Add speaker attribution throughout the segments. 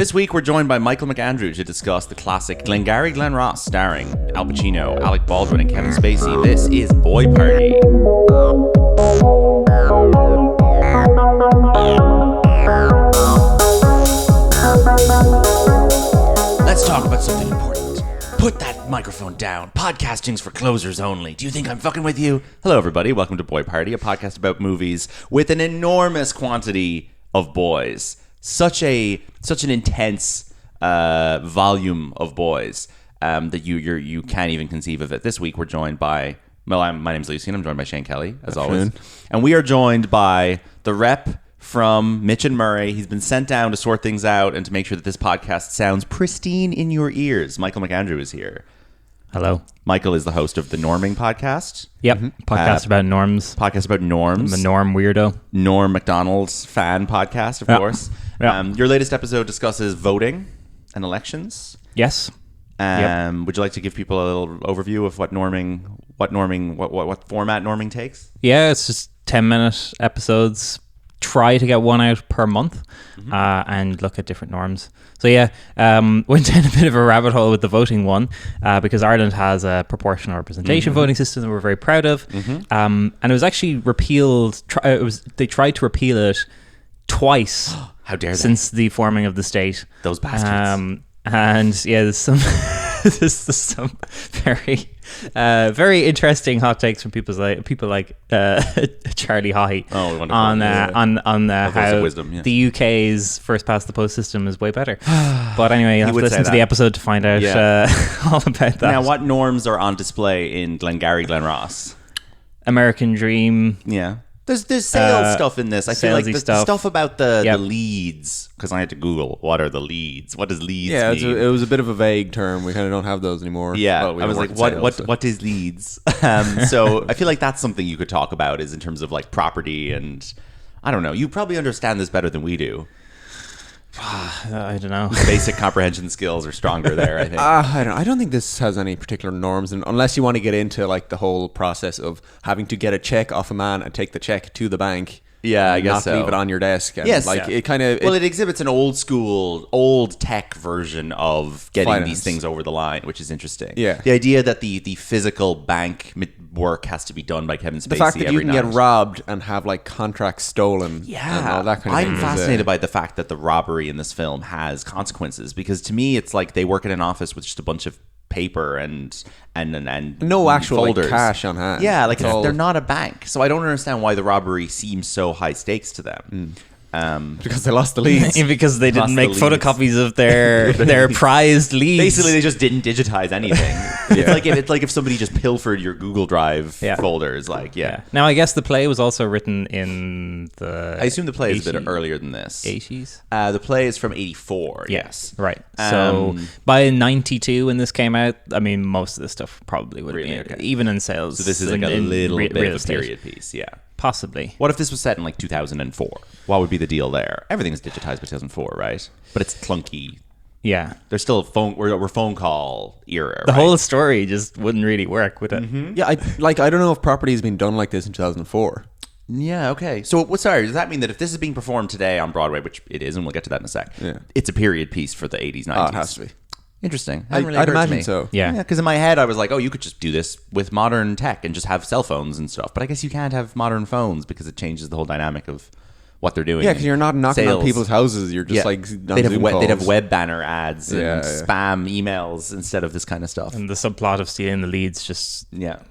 Speaker 1: This week we're joined by Michael McAndrew to discuss the classic Glengarry Glen Ross starring Al Pacino, Alec, Baldwin and Kevin Spacey. This is Boy Party. Let's talk about something important. Put that microphone down. Podcasting's for closers only. Do you think I'm fucking with you? Hello everybody, welcome to Boy Party, a podcast about movies with an enormous quantity of boys. Such an intense volume of boys that you can't even conceive of it. This week we're joined by, my name's Lucian. I'm joined by Shane Kelly, as always. And we are joined by the rep from Mitch and Murray. He's been sent down to sort things out and to make sure that this podcast sounds pristine in your ears. Michael McAndrew is here.
Speaker 2: Hello.
Speaker 1: Michael is the host of the Norming podcast.
Speaker 2: Yep. Podcast about norms.
Speaker 1: Podcast about norms.
Speaker 2: I'm a norm weirdo.
Speaker 1: Norm McDonald's fan podcast, of course. Yep. Your latest episode discusses voting and elections.
Speaker 2: Yes.
Speaker 1: Would you like to give people a little overview of what format norming takes?
Speaker 2: Yeah, it's just 10-minute episodes. Try to get one out per month and look at different norms. So yeah, went down a bit of a rabbit hole with the voting one because Ireland has a proportional representation voting system that we're very proud of. And it was actually repealed. They tried to repeal it twice.
Speaker 1: How dare they?
Speaker 2: Since the forming of the state.
Speaker 1: Those bastards.
Speaker 2: And yeah, there's some very interesting hot takes from people like Charlie Haughey on how
Speaker 1: wisdom,
Speaker 2: the UK's first past the post system is way better. But anyway, you have to listen to the episode to find out all about that.
Speaker 1: Now, what norms are on display in Glengarry Glen Ross?
Speaker 2: American Dream.
Speaker 1: Yeah. There's sales stuff in this. I feel like the stuff about the leads, because I had to Google what are the leads. What does leads mean?
Speaker 3: It was a bit of a vague term. We kind of don't have those anymore.
Speaker 1: Yeah, I was like, what is leads? So I feel like that's something you could talk about is in terms of like property and I don't know. You probably understand this better than we do.
Speaker 2: I don't know.
Speaker 1: Basic comprehension skills are stronger there, I think.
Speaker 3: I don't think this has any particular norms, and unless you want to get into like the whole process of having to get a check off a man and take the check to the bank.
Speaker 1: Yeah, I guess
Speaker 3: not leave it on your desk. And
Speaker 1: it exhibits an old school, old tech version of getting
Speaker 3: finance.
Speaker 1: These things over the line, which is interesting.
Speaker 3: Yeah,
Speaker 1: the idea that the physical bank work has to be done by Kevin Spacey.
Speaker 3: The fact that you can
Speaker 1: get
Speaker 3: robbed and have like contracts stolen.
Speaker 1: Yeah,
Speaker 3: and all that kind of thing.
Speaker 1: I'm fascinated by the fact that the robbery in this film has consequences because to me it's like they work in an office with just a bunch of paper and
Speaker 3: no actual
Speaker 1: folders.
Speaker 3: Like cash on hand.
Speaker 1: Yeah, like they're not a bank, so I don't understand why the robbery seems so high stakes to them.
Speaker 3: Because they lost the leads.
Speaker 2: Because they didn't make photocopies of their prized leads.
Speaker 1: Basically, they just didn't digitize anything. It's like if somebody just pilfered your Google Drive folders. Now,
Speaker 2: I guess the play was also written in the.
Speaker 1: I assume the play is a bit earlier than this.
Speaker 2: 80s.
Speaker 1: The play is from 84. Yes,
Speaker 2: right. So by 92, when this came out, I mean, most of this stuff probably would have been even in sales.
Speaker 1: So this is like a little bit of a period piece. Yeah.
Speaker 2: Possibly.
Speaker 1: What if this was set in like 2004? What would be the deal there? Everything's digitized by 2004, right? But it's clunky.
Speaker 2: Yeah.
Speaker 1: There's still we're phone call era.
Speaker 2: The whole story just wouldn't really work, would it?
Speaker 3: Yeah, I don't know if property has been done like this in 2004.
Speaker 1: Yeah, okay. So, sorry, does that mean that if this is being performed today on Broadway, which it is, and we'll get to that in a sec, it's a period piece for the 80s, 90s?
Speaker 3: Oh, it has to be.
Speaker 1: Interesting.
Speaker 3: I'd imagine so.
Speaker 2: Yeah.
Speaker 1: Because in my head, I was like, oh, you could just do this with modern tech and just have cell phones and stuff. But I guess you can't have modern phones because it changes the whole dynamic of what they're doing.
Speaker 3: Yeah, because you're not knocking on people's houses. You're just
Speaker 1: they'd have web banner ads and spam emails instead of this kind of stuff.
Speaker 2: And the subplot of stealing the leads just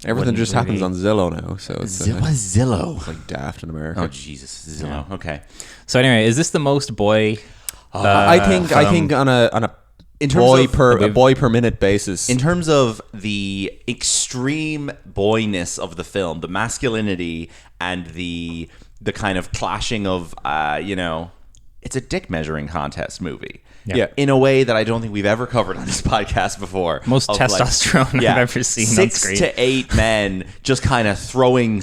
Speaker 3: everything just happens on Zillow now. So it's
Speaker 1: what is Zillow?
Speaker 3: It's like daft in America.
Speaker 1: Oh Jesus, Zillow. Yeah. Okay.
Speaker 2: So anyway, is this the most boy?
Speaker 3: I think on a boy per minute basis.
Speaker 1: In terms of the extreme boyness of the film, the masculinity and the kind of clashing of it's a dick measuring contest movie.
Speaker 3: Yeah.
Speaker 1: In a way that I don't think we've ever covered on this podcast before.
Speaker 2: Most testosterone I've ever seen on screen.
Speaker 1: 6 to 8 men just kind of throwing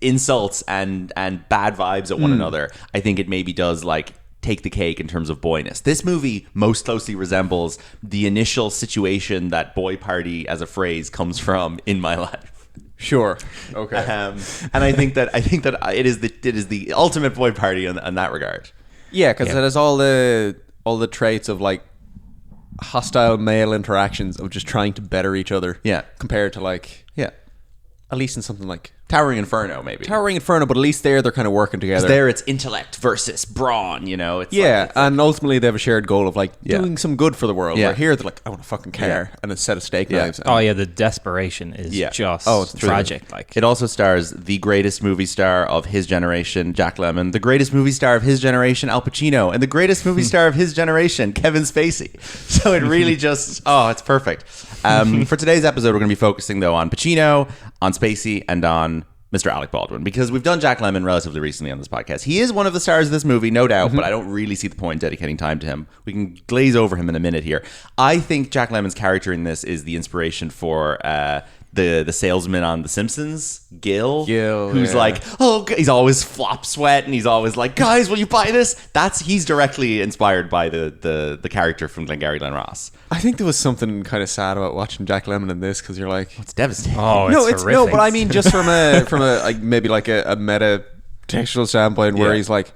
Speaker 1: insults and bad vibes at one another. I think it maybe does like take the cake in terms of boyness. This movie most closely resembles the initial situation that Boy Party as a phrase comes from in my life.
Speaker 3: Sure. Okay.
Speaker 1: And I think that it is the ultimate Boy Party in that regard.
Speaker 3: Yeah, because it has all the all the traits of like hostile male interactions of just trying to better each other.
Speaker 1: Yeah.
Speaker 3: Compared to like,
Speaker 1: Yeah.
Speaker 3: at least in something like
Speaker 1: Towering Inferno, maybe.
Speaker 3: Towering Inferno, but at least they're kind of working together.
Speaker 1: There it's intellect versus brawn, you know? It's
Speaker 3: yeah,
Speaker 1: like,
Speaker 3: and ultimately they have a shared goal of like
Speaker 1: Yeah.
Speaker 3: doing some good for the world.
Speaker 1: Yeah.
Speaker 3: Where here they're like, I want to fucking care,
Speaker 1: Yeah.
Speaker 3: and a set of steak
Speaker 1: Yeah.
Speaker 3: knives.
Speaker 2: Oh yeah, the desperation is
Speaker 1: Yeah.
Speaker 2: just
Speaker 3: Oh, it's true.
Speaker 2: tragic. Like
Speaker 1: It also stars the greatest movie star of his generation, Jack Lemmon, the greatest movie star of his generation, Al Pacino, and the greatest movie star of his generation, Kevin Spacey. So it really just, it's perfect. For today's episode, we're going to be focusing, though, on Pacino, on Spacey, and on Mr. Alec Baldwin, because we've done Jack Lemmon relatively recently on this podcast. He is one of the stars of this movie, no doubt, but I don't really see the point in dedicating time to him. We can glaze over him in a minute here. I think Jack Lemmon's character in this is the inspiration for the salesman on The Simpsons, Gil, who's
Speaker 3: yeah.
Speaker 1: like, he's always flop sweat, and he's always like, guys, will you buy this? He's directly inspired by the character from Glengarry Glen Ross.
Speaker 3: I think there was something kind of sad about watching Jack Lemmon in this because you're like,
Speaker 1: It's devastating.
Speaker 2: oh,
Speaker 3: no,
Speaker 2: it's
Speaker 3: no,
Speaker 2: horrific.
Speaker 3: but I mean just from a like maybe like a meta textual standpoint where
Speaker 1: Yeah.
Speaker 3: he's like,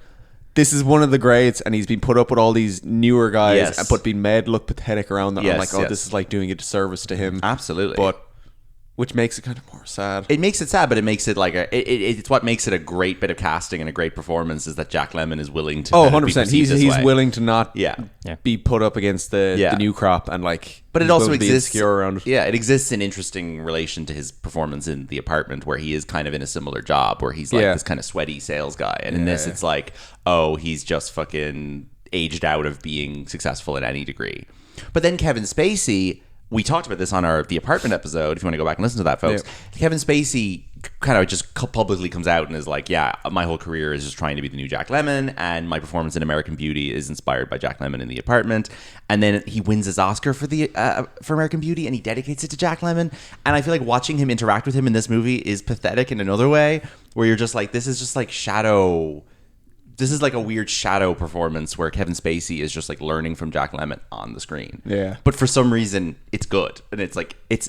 Speaker 3: this is one of the greats, and he's been put up with all these newer guys,
Speaker 1: Yes.
Speaker 3: but being made look pathetic around them. I'm
Speaker 1: Yes,
Speaker 3: like,
Speaker 1: yes.
Speaker 3: this is like doing a disservice to him.
Speaker 1: Absolutely.
Speaker 3: But which makes it kind of more sad.
Speaker 1: It makes it sad, but it makes it like it's what makes it a great bit of casting and a great performance is that Jack Lemmon is willing to.
Speaker 3: Oh,
Speaker 1: kind of be
Speaker 3: 100%.
Speaker 1: perceived
Speaker 3: He's
Speaker 1: this way.
Speaker 3: willing to not
Speaker 1: Yeah.
Speaker 3: be put up against the new crop and like.
Speaker 1: But it
Speaker 3: he's
Speaker 1: also
Speaker 3: willing to be
Speaker 1: exists.
Speaker 3: insecure around it.
Speaker 1: Yeah, it exists in interesting relation to his performance in The Apartment, where he is kind of in a similar job, where he's like
Speaker 3: Yeah.
Speaker 1: this kind of sweaty sales guy, and in this,
Speaker 3: Yeah.
Speaker 1: it's like, he's just fucking aged out of being successful at any degree. But then Kevin Spacey. We talked about this on our The Apartment episode. If you want to go back and listen to that, folks, Kevin Spacey kind of just publicly comes out and is like, "Yeah, my whole career is just trying to be the new Jack Lemmon, and my performance in American Beauty is inspired by Jack Lemmon in The Apartment." And then he wins his Oscar for for American Beauty, and he dedicates it to Jack Lemmon. And I feel like watching him interact with him in this movie is pathetic in another way, where you're just like, this is just like shadow. This is like a weird shadow performance where Kevin Spacey is just like learning from Jack Lemmon on the screen.
Speaker 3: Yeah.
Speaker 1: But for some reason, it's good, and it's like it's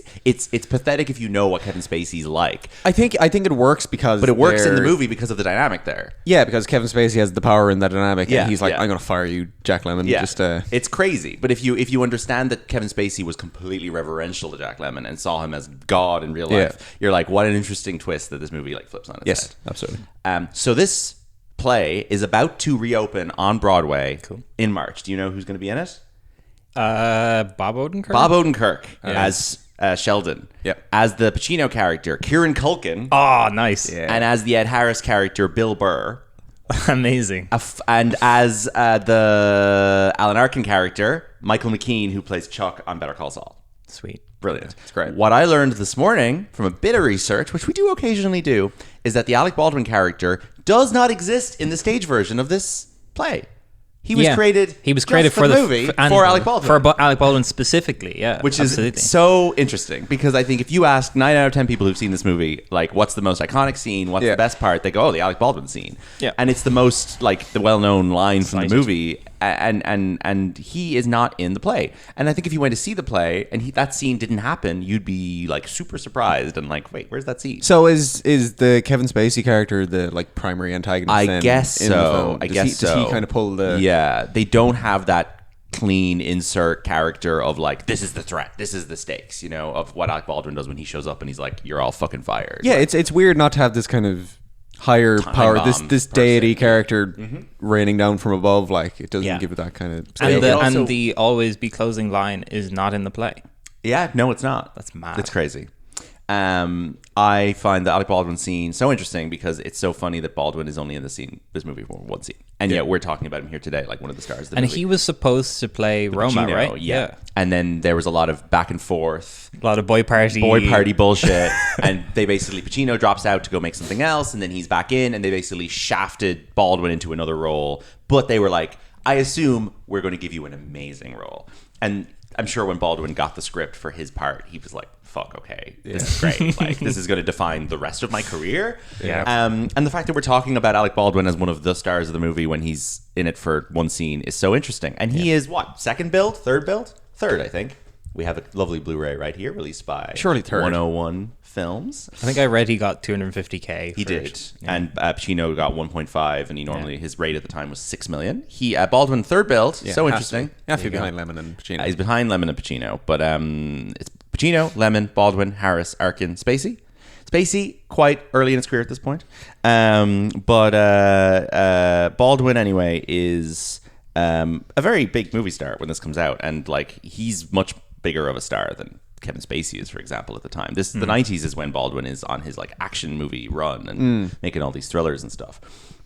Speaker 1: pathetic if you know what Kevin Spacey's like.
Speaker 3: I think it works because.
Speaker 1: But it works in the
Speaker 3: they're-
Speaker 1: movie because of the dynamic there.
Speaker 3: Yeah, because Kevin Spacey has the power in that dynamic,
Speaker 1: Yeah,
Speaker 3: and he's like,
Speaker 1: yeah.
Speaker 3: "I'm going to fire you, Jack Lemmon."
Speaker 1: Yeah,
Speaker 3: Just
Speaker 1: it's crazy. But if you understand that Kevin Spacey was completely reverential to Jack Lemmon and saw him as God in real life, you're like, what an interesting twist that this movie like flips on its
Speaker 3: yes,
Speaker 1: head.
Speaker 3: absolutely.
Speaker 1: So this play is about to reopen on Broadway in March. Do you know who's going to be in it?
Speaker 2: Bob Odenkirk.
Speaker 1: Bob Odenkirk as Sheldon.
Speaker 3: Yep.
Speaker 1: As the Pacino character, Kieran Culkin.
Speaker 2: Oh, nice.
Speaker 1: And as the Ed Harris character, Bill Burr.
Speaker 2: Amazing.
Speaker 1: And as the Alan Arkin character, Michael McKean, who plays Chuck on Better Call Saul.
Speaker 2: Sweet.
Speaker 1: Brilliant.
Speaker 3: It's great.
Speaker 1: What I learned this morning from a bit of research, which we do occasionally do, is that the Alec Baldwin character does not exist in the stage version of this play. He was created.
Speaker 2: He was
Speaker 1: just
Speaker 2: created
Speaker 1: for the movie for Alec Baldwin,
Speaker 2: Alec Baldwin specifically. Yeah,
Speaker 1: which
Speaker 2: absolutely.
Speaker 1: is so interesting because I think if you ask 9 out of 10 people who've seen this movie, like, what's the most iconic scene? What's the best part? They go, "Oh, the Alec Baldwin scene."
Speaker 2: Yeah.
Speaker 1: And it's the most like the well-known line from the movie, and he is not in the play. And I think if you went to see the play and that scene didn't happen, you'd be like super surprised and like, wait, where's that scene?
Speaker 3: So is the Kevin Spacey character the like primary antagonist?
Speaker 1: I
Speaker 3: then
Speaker 1: guess
Speaker 3: in the
Speaker 1: so.
Speaker 3: film?
Speaker 1: I
Speaker 3: Does
Speaker 1: guess so.
Speaker 3: Does he kind of pull the?
Speaker 1: Yeah, they don't have that clean insert character of like, this is the threat, this is the stakes, you know, of what Alec Baldwin does when he shows up and he's like, you're all fucking fired.
Speaker 3: Yeah, it's weird not to have this kind of higher power,
Speaker 1: bomb
Speaker 3: this
Speaker 1: person.
Speaker 3: deity character raining down from above. Like it doesn't
Speaker 2: Yeah.
Speaker 3: give it that kind of.
Speaker 2: and
Speaker 3: scale.
Speaker 2: the
Speaker 1: also-
Speaker 2: and the always be closing line is not in the play.
Speaker 1: Yeah, no, it's not.
Speaker 2: That's mad.
Speaker 1: It's crazy. I find the Alec Baldwin scene so interesting because it's so funny that Baldwin is only in this movie for one scene, and yet we're talking about him here today, like one of the stars of the
Speaker 2: And
Speaker 1: movie.
Speaker 2: he was supposed to play Roma,
Speaker 1: Pacino,
Speaker 2: right?
Speaker 1: Yeah. And then there was a lot of back and forth,
Speaker 2: A lot of boy party
Speaker 1: bullshit, and they basically Pacino drops out to go make something else, and then he's back in, and they basically shafted Baldwin into another role, but they were like, I assume we're going to give you an amazing role. And I'm sure when Baldwin got the script for his part, he was like, fuck, okay, this is great. Like, this is going to define the rest of my career.
Speaker 2: Yeah.
Speaker 1: And the fact that we're talking about Alec Baldwin as one of the stars of the movie when he's in it for one scene is so interesting. And he is what? Second build? Third build? Third, I think. We have a lovely Blu-ray right here, released by
Speaker 3: Surely third.
Speaker 1: 101 Films.
Speaker 2: I think I read he got 250K.
Speaker 1: He did, and Pacino got 1.5, and he normally his rate at the time was 6 million. He Baldwin third billed.
Speaker 3: Yeah,
Speaker 1: so
Speaker 3: has
Speaker 1: interesting.
Speaker 3: to be. Have to be behind Lemon and Pacino.
Speaker 1: He's behind Lemon and Pacino, but it's Pacino, Lemon, Baldwin, Harris, Arkin, Spacey. Spacey quite early in his career at this point, but Baldwin anyway is a very big movie star when this comes out, and like he's much bigger of a star than Kevin Spacey is, for example, at the time. The 90s is when Baldwin is on his like action movie run and making all these thrillers and stuff.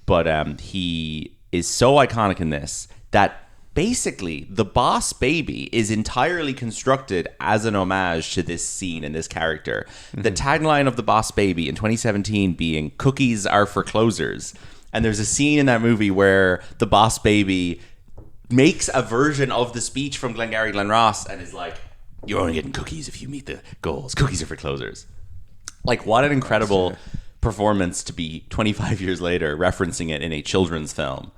Speaker 1: But he is so iconic in this that basically the boss baby is entirely constructed as an homage to this scene and this character. The tagline of the boss baby in 2017 being "Cookies are for closers." And there's a scene in that movie where the boss baby makes a version of the speech from Glengarry Glen Ross and is like, "You're only getting cookies if you meet the goals. Cookies are for closers." Like, what an incredible performance to be 25 years later referencing it in a children's film.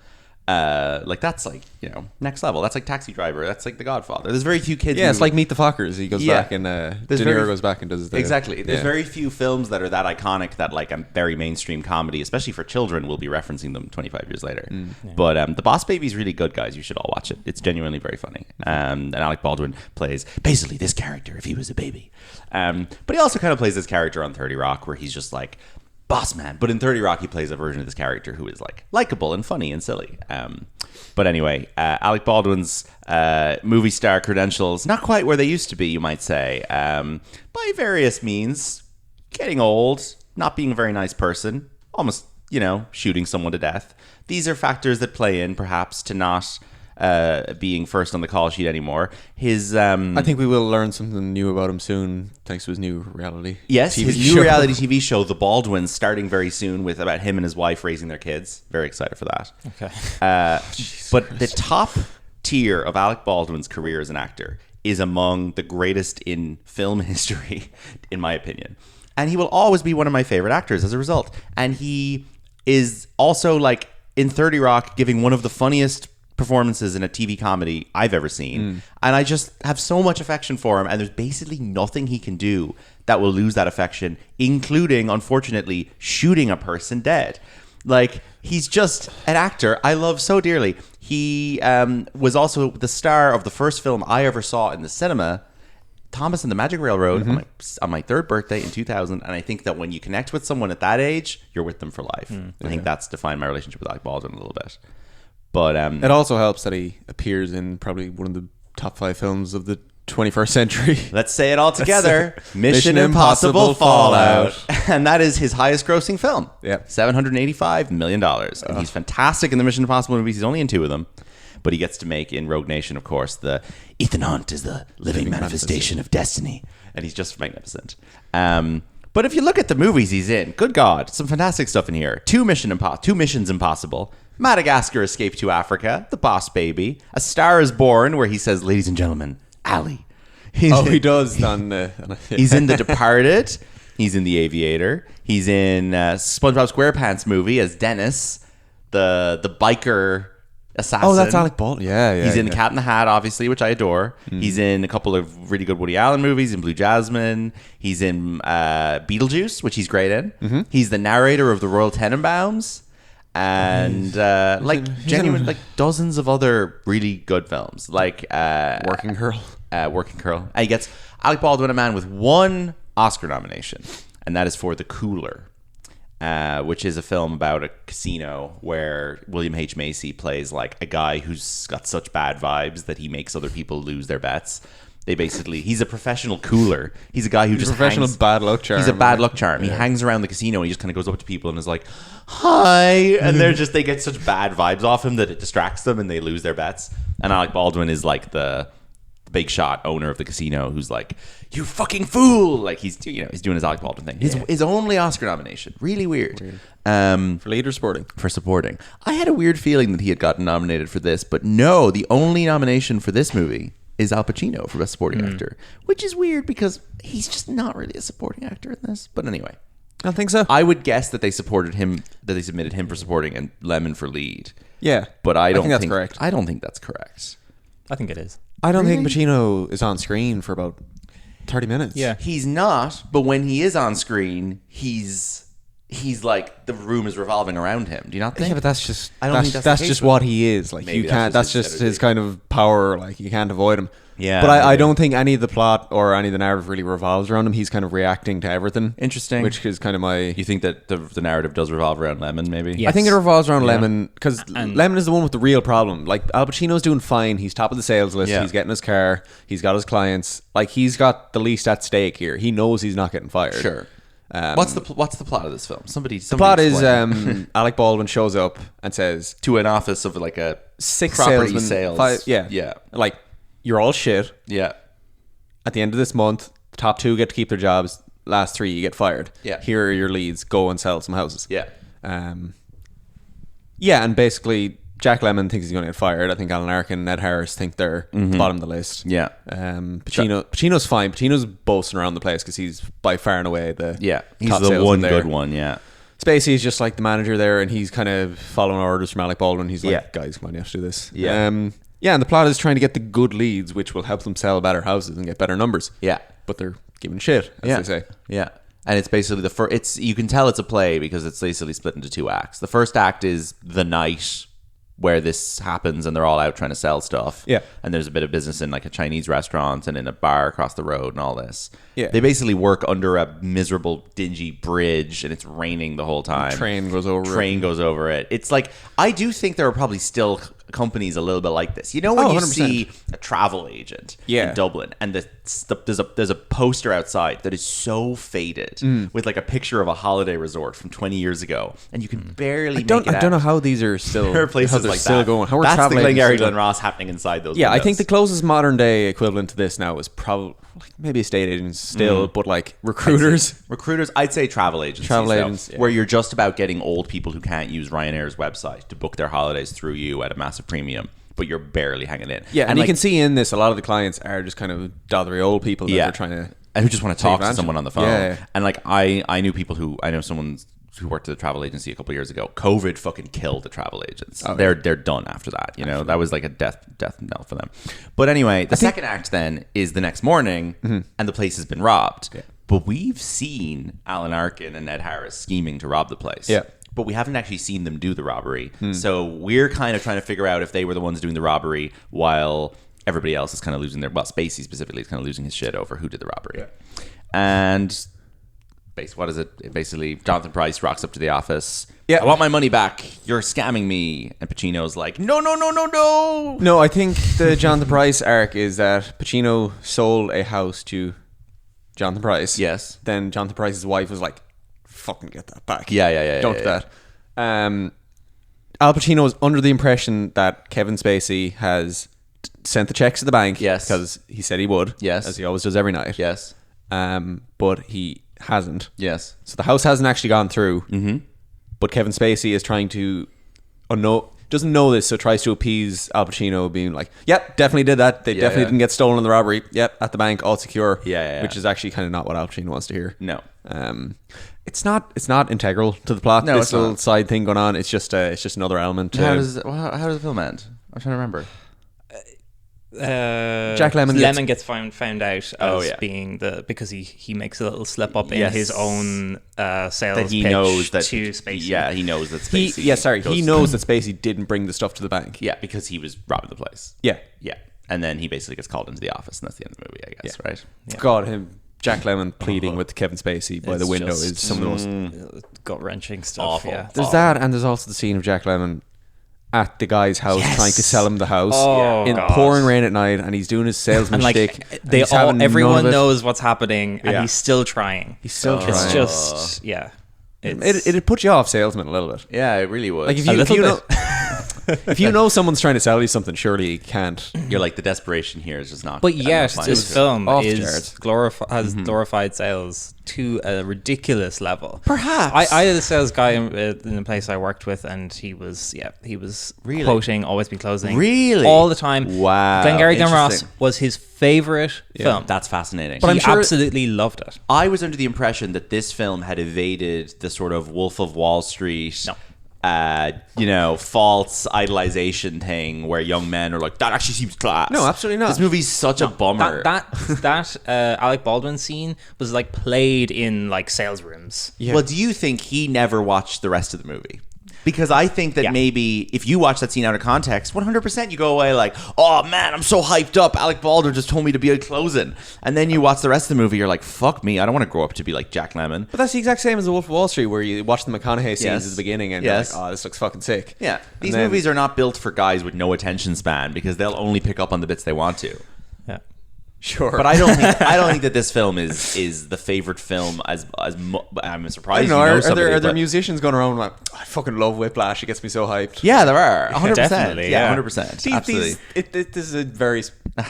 Speaker 1: Like, that's like, you know, next level. That's like Taxi Driver. That's like The Godfather. There's very few kids.
Speaker 3: Yeah, it's like Meet the Fockers. He goes back and De Niro goes back and does the...
Speaker 1: Exactly. There's very few films that are that iconic that like a very mainstream comedy, especially for children, will be referencing them 25 years later. But The Boss Baby is really good, guys. You should all watch it. It's genuinely very funny. And Alec Baldwin plays basically this character if he was a baby. But he also kind of plays this character on 30 Rock where he's just like boss man, but in 30 Rock he plays a version of this character who is like likable and funny and silly. But anyway, Alec Baldwin's movie star credentials not quite where they used to be, you might say, by various means. Getting old, not being a very nice person, almost, you know, shooting someone to death. These are factors that play in perhaps to not being first on the call sheet anymore. His
Speaker 3: I think we will learn something new about him soon thanks to his new reality
Speaker 1: his new reality TV show, The Baldwins, starting very soon with about him and his wife raising their kids. Very excited for that.
Speaker 2: Okay.
Speaker 1: But the top tier of Alec Baldwin's career as an actor is among the greatest in film history, in my opinion. And he will always be one of my favorite actors as a result. And he is also, like, in 30 Rock, giving one of the funniest performances in a TV comedy I've ever seen. And I just have so much affection for him, and there's basically nothing he can do that will lose that affection, including, unfortunately, shooting a person dead. Like, he's just an actor I love so dearly. He was also the star of the first film I ever saw in the cinema, Thomas and the Magic Railroad, on my third birthday in 2000. And I think that when you connect with someone at that age, you're with them for life. I think that's defined my relationship with Alec Baldwin a little bit. But
Speaker 3: it also helps that he appears in probably one of the top 5 films of the 21st century.
Speaker 1: Let's say it all together. Mission Impossible Fallout. And that is his highest grossing film.
Speaker 3: Yep.
Speaker 1: $785 million. And he's fantastic in the Mission Impossible movies. He's only in 2 of them. But he gets to make in Rogue Nation, of course, the Ethan Hunt is the living manifestation of destiny. And he's just magnificent. But if you look at the movies he's in, good God, some fantastic stuff in here. 2 Missions Impossible. Madagascar Escape to Africa, The Boss Baby, A Star is Born, where he says, "Ladies and gentlemen, Ali."
Speaker 3: He does.
Speaker 1: He's in The Departed. He's in The Aviator. He's in SpongeBob SquarePants movie as Dennis, the biker assassin.
Speaker 3: Oh, that's Alec Baldwin. Yeah.
Speaker 1: He's in Cat in the Hat, obviously, which I adore. He's in a couple of really good Woody Allen movies, in Blue Jasmine. He's in Beetlejuice, which he's great in. He's the narrator of The Royal Tenenbaums. And genuine, like dozens of other really good films, like
Speaker 3: Working Girl.
Speaker 1: And he gets Alec Baldwin, a man with 1 Oscar nomination, and that is for The Cooler, which is a film about a casino where William H. Macy plays like a guy who's got such bad vibes that he makes other people lose their bets. He's a professional cooler. He's a guy who
Speaker 3: bad luck charm.
Speaker 1: He's a bad luck charm. He hangs around the casino and he just kind of goes up to people and is like, "Hi," and they get such bad vibes off him that it distracts them and they lose their bets. And Alec Baldwin is like the big shot owner of the casino who's like, "You fucking fool!" Like he's doing his Alec Baldwin thing. His only Oscar nomination. Really weird.
Speaker 3: For lead or supporting?
Speaker 1: For supporting. I had a weird feeling that he had gotten nominated for this, but no, the only nomination for this movie is Al Pacino for Best Supporting Actor, which is weird because he's just not really a supporting actor in this. But anyway,
Speaker 3: I don't think so.
Speaker 1: I would guess that they submitted him for supporting and Lemon for lead.
Speaker 3: Yeah,
Speaker 1: but I don't
Speaker 3: think that's correct.
Speaker 1: I don't think that's correct.
Speaker 2: I think it is.
Speaker 3: I don't think Pacino is on screen for about 30 minutes.
Speaker 2: Yeah.
Speaker 1: He's not, but when he is on screen, he's like the room is revolving around him. Do you not think?
Speaker 3: Yeah, but that's just
Speaker 1: I don't think that's
Speaker 3: that's
Speaker 1: the case
Speaker 3: just
Speaker 1: with
Speaker 3: what
Speaker 1: him.
Speaker 3: he is. Like
Speaker 1: Maybe
Speaker 3: you can't. That's
Speaker 1: that's
Speaker 3: just
Speaker 1: his
Speaker 3: his kind of power. Like you can't avoid him.
Speaker 1: Yeah,
Speaker 3: But I
Speaker 1: maybe.
Speaker 3: don't think any of the plot or any of the narrative really revolves around him. He's kind of reacting to everything.
Speaker 1: Interesting.
Speaker 3: Which is kind of my.
Speaker 1: You think that the narrative does revolve around Lemon, maybe?
Speaker 2: Yeah.
Speaker 3: I think it revolves around
Speaker 1: Yeah.
Speaker 3: Lemon because Lemon is the one with the real problem. Like Al Pacino's doing fine. He's top of the sales list.
Speaker 1: Yeah.
Speaker 3: He's getting his car. He's got his clients. Like he's got the least at stake here. He knows he's not getting fired.
Speaker 1: Sure. What's the plot of this film? Somebody
Speaker 3: The plot is
Speaker 1: explain.
Speaker 3: Alec Baldwin shows up and says
Speaker 1: to an office of like a
Speaker 3: 6
Speaker 1: property
Speaker 3: salesmen,
Speaker 1: sales.
Speaker 3: yeah. Like you're all shit.
Speaker 1: Yeah.
Speaker 3: At the end of this month, the top 2 get to keep their jobs. Last 3 you get fired.
Speaker 1: Yeah.
Speaker 3: Here are your leads. Go and sell some houses.
Speaker 1: Yeah.
Speaker 3: Yeah, and basically Jack Lemmon thinks he's going to get fired. I think Alan Arkin and Ned Harris think they're the bottom of the list.
Speaker 1: Yeah.
Speaker 3: Pacino's fine. Pacino's boasting around the place because he's by far and away the
Speaker 1: He's
Speaker 3: top
Speaker 1: the
Speaker 3: salesman
Speaker 1: one
Speaker 3: there.
Speaker 1: good one, yeah.
Speaker 3: Spacey is just like the manager there, and he's kind of following orders from Alec Baldwin. He's like,
Speaker 1: Yeah.
Speaker 3: guys, come on, you have to do this.
Speaker 1: Yeah.
Speaker 3: Yeah, and the plot is trying to get the good leads, which will help them sell better houses and get better numbers.
Speaker 1: Yeah.
Speaker 3: But they're giving shit, as
Speaker 1: Yeah.
Speaker 3: they say.
Speaker 1: Yeah. And it's basically the first. It's you can tell it's a play because it's basically split into 2 acts. The first act is the night where this happens, and they're all out trying to sell stuff.
Speaker 3: Yeah.
Speaker 1: And there's a bit of business in like a Chinese restaurant and in a bar across the road and all this.
Speaker 3: Yeah.
Speaker 1: They basically work under a miserable, dingy bridge, and it's raining the whole time.
Speaker 3: Train goes over
Speaker 1: Train goes over it. It's like I do think there are probably still companies a little bit like this. You know when you
Speaker 3: 100%.
Speaker 1: see a travel agent
Speaker 3: Yeah.
Speaker 1: in Dublin and there's a poster outside that is so faded with like a picture of a holiday resort from 20 years ago, and you can barely
Speaker 3: I don't
Speaker 1: make it
Speaker 3: know
Speaker 1: out.
Speaker 3: how these are still
Speaker 1: There are places
Speaker 3: how they're
Speaker 1: like
Speaker 3: still
Speaker 1: that.
Speaker 3: going. How are
Speaker 1: That's the
Speaker 3: travel agents
Speaker 1: Glengarry
Speaker 3: still
Speaker 1: Glen Ross happening inside those
Speaker 3: Yeah, I
Speaker 1: windows.
Speaker 3: think the closest modern day equivalent to this now is probably like maybe estate agents still, but like recruiters.
Speaker 1: Recruiters, I'd say travel agencies.
Speaker 3: Travel
Speaker 1: though,
Speaker 3: agents, yeah.
Speaker 1: where you're just about getting old people who can't use Ryanair's website to book their holidays through you at a massive premium, but you're barely hanging in.
Speaker 3: Yeah, and you
Speaker 1: like,
Speaker 3: can see in this a lot of the clients are just kind of dothery old people that they're trying to.
Speaker 1: and who just want to talk to
Speaker 3: advantage.
Speaker 1: someone on the phone.
Speaker 3: Yeah.
Speaker 1: And like I knew people who I know someone who worked at a travel agency a couple of years ago. COVID fucking killed the travel agents.
Speaker 3: Oh,
Speaker 1: they're done after that. You know, that was like a death knell for them. But anyway, the second act then is the next morning, and the place has been robbed.
Speaker 3: Yeah.
Speaker 1: But we've seen Alan Arkin and Ned Harris scheming to rob the place.
Speaker 3: Yeah.
Speaker 1: But we haven't actually seen them do the robbery. So we're kind of trying to figure out if they were the ones doing the robbery while everybody else is kind of losing their... Well, Spacey specifically is kind of losing his shit over who did the robbery.
Speaker 3: Yeah.
Speaker 1: And... what is it? Basically, Jonathan Pryce rocks up to the office.
Speaker 3: Yeah.
Speaker 1: I want my money back. You're scamming me. And Pacino's like, no.
Speaker 3: No, I think the Jonathan Pryce arc is that Pacino sold a house to Jonathan Pryce.
Speaker 1: Yes.
Speaker 3: Then Jonathan Pryce's wife was like, fucking get that back.
Speaker 1: Yeah.
Speaker 3: Don't do that. Al Pacino was under the impression that Kevin Spacey has sent the checks to the bank.
Speaker 1: Yes.
Speaker 3: Because he said he would.
Speaker 1: Yes.
Speaker 3: As he always does every night.
Speaker 1: Yes.
Speaker 3: But he hasn't.
Speaker 1: Yes.
Speaker 3: So the house hasn't actually gone through. Mm-hmm. But Kevin Spacey is trying to doesn't know this, so tries to appease Al Pacino, being like, "Yep, definitely did that. They definitely didn't get stolen in the robbery. Yep, at the bank, all secure."
Speaker 1: Yeah.
Speaker 3: Which is actually kind of not what Al Pacino wants to hear.
Speaker 1: No.
Speaker 3: It's not integral to the plot.
Speaker 1: No,
Speaker 3: this
Speaker 1: it's
Speaker 3: little
Speaker 1: not.
Speaker 3: side thing going on. It's just another element.
Speaker 1: How does the film end? I'm trying to remember.
Speaker 3: Jack Lemmon
Speaker 2: gets found out as being because he makes a little slip up in
Speaker 1: Yes.
Speaker 2: his own sales
Speaker 1: That he
Speaker 2: pitch
Speaker 1: knows that
Speaker 2: to Spacey.
Speaker 1: Yeah, he knows that Spacey.
Speaker 3: He knows that Spacey didn't bring the stuff to the bank.
Speaker 1: Yeah, because he was robbing the place.
Speaker 3: Yeah.
Speaker 1: And then he basically gets called into the office, and that's the end of the movie, I guess. Right?
Speaker 3: God, Jack Lemmon pleading with Kevin Spacey by the
Speaker 2: It's
Speaker 3: window
Speaker 2: just
Speaker 3: is some of the most.
Speaker 2: gut wrenching stuff.
Speaker 1: Awful.
Speaker 2: Yeah.
Speaker 3: There's that, and there's also the scene of Jack Lemmon at the guy's house trying to sell him the house in
Speaker 2: God.
Speaker 3: pouring rain at night, and he's doing his salesman
Speaker 2: And like
Speaker 3: shtick. and he's having none
Speaker 2: everyone
Speaker 3: of it.
Speaker 2: knows what's happening, and
Speaker 3: Yeah.
Speaker 2: he's still trying.
Speaker 3: He's still trying.
Speaker 2: It's just
Speaker 3: It'd put you off salesman a little bit.
Speaker 1: Yeah, it really would.
Speaker 3: Like if
Speaker 2: A
Speaker 3: you
Speaker 2: little
Speaker 3: know, if you know someone's trying to sell you something, surely you can't.
Speaker 1: You're like, the desperation here is just not...
Speaker 2: But
Speaker 1: I'm
Speaker 2: yet,
Speaker 1: not
Speaker 2: this film
Speaker 3: off the
Speaker 2: is
Speaker 3: charts.
Speaker 2: has glorified sales to a ridiculous level.
Speaker 1: Perhaps.
Speaker 2: I had a sales guy in the place I worked with, and he was
Speaker 1: Really?
Speaker 2: quoting "Always Be Closing"
Speaker 1: Really?
Speaker 2: all the time.
Speaker 1: Wow.
Speaker 2: Glengarry Glen Ross
Speaker 1: Interesting.
Speaker 2: was his favorite film.
Speaker 1: That's fascinating.
Speaker 3: But
Speaker 2: He
Speaker 3: I'm sure-
Speaker 2: absolutely loved it.
Speaker 1: I was under the impression that this film had evaded the sort of Wolf of Wall Street...
Speaker 2: No.
Speaker 1: false idolization thing where young men are like, that actually seems class.
Speaker 3: No, absolutely not.
Speaker 1: This movie's such a bummer.
Speaker 2: That Alec Baldwin scene was like played in like sales rooms.
Speaker 1: Yeah. Well, do you think he never watched the rest of the movie? Because I think that maybe if you watch that scene out of context, 100% you go away like, oh man, I'm so hyped up. Alec Baldwin just told me to be a closing. And then you watch the rest of the movie, you're like, fuck me. I don't want to grow up to be like Jack Lemmon.
Speaker 3: But that's the exact same as The Wolf of Wall Street, where you watch the McConaughey scenes at the beginning and you're like, oh, this looks fucking sick.
Speaker 1: Yeah. These movies are not built for guys with no attention span because they'll only pick up on the bits they want to.
Speaker 2: Yeah.
Speaker 3: Sure,
Speaker 1: but I don't think that this film is the favorite film I'm surprised.
Speaker 3: Are there musicians going around like, I fucking love Whiplash, it gets me so hyped?
Speaker 1: Yeah, there are 100%.
Speaker 2: Definitely,
Speaker 1: yeah, 100%.
Speaker 3: Absolutely. This is a very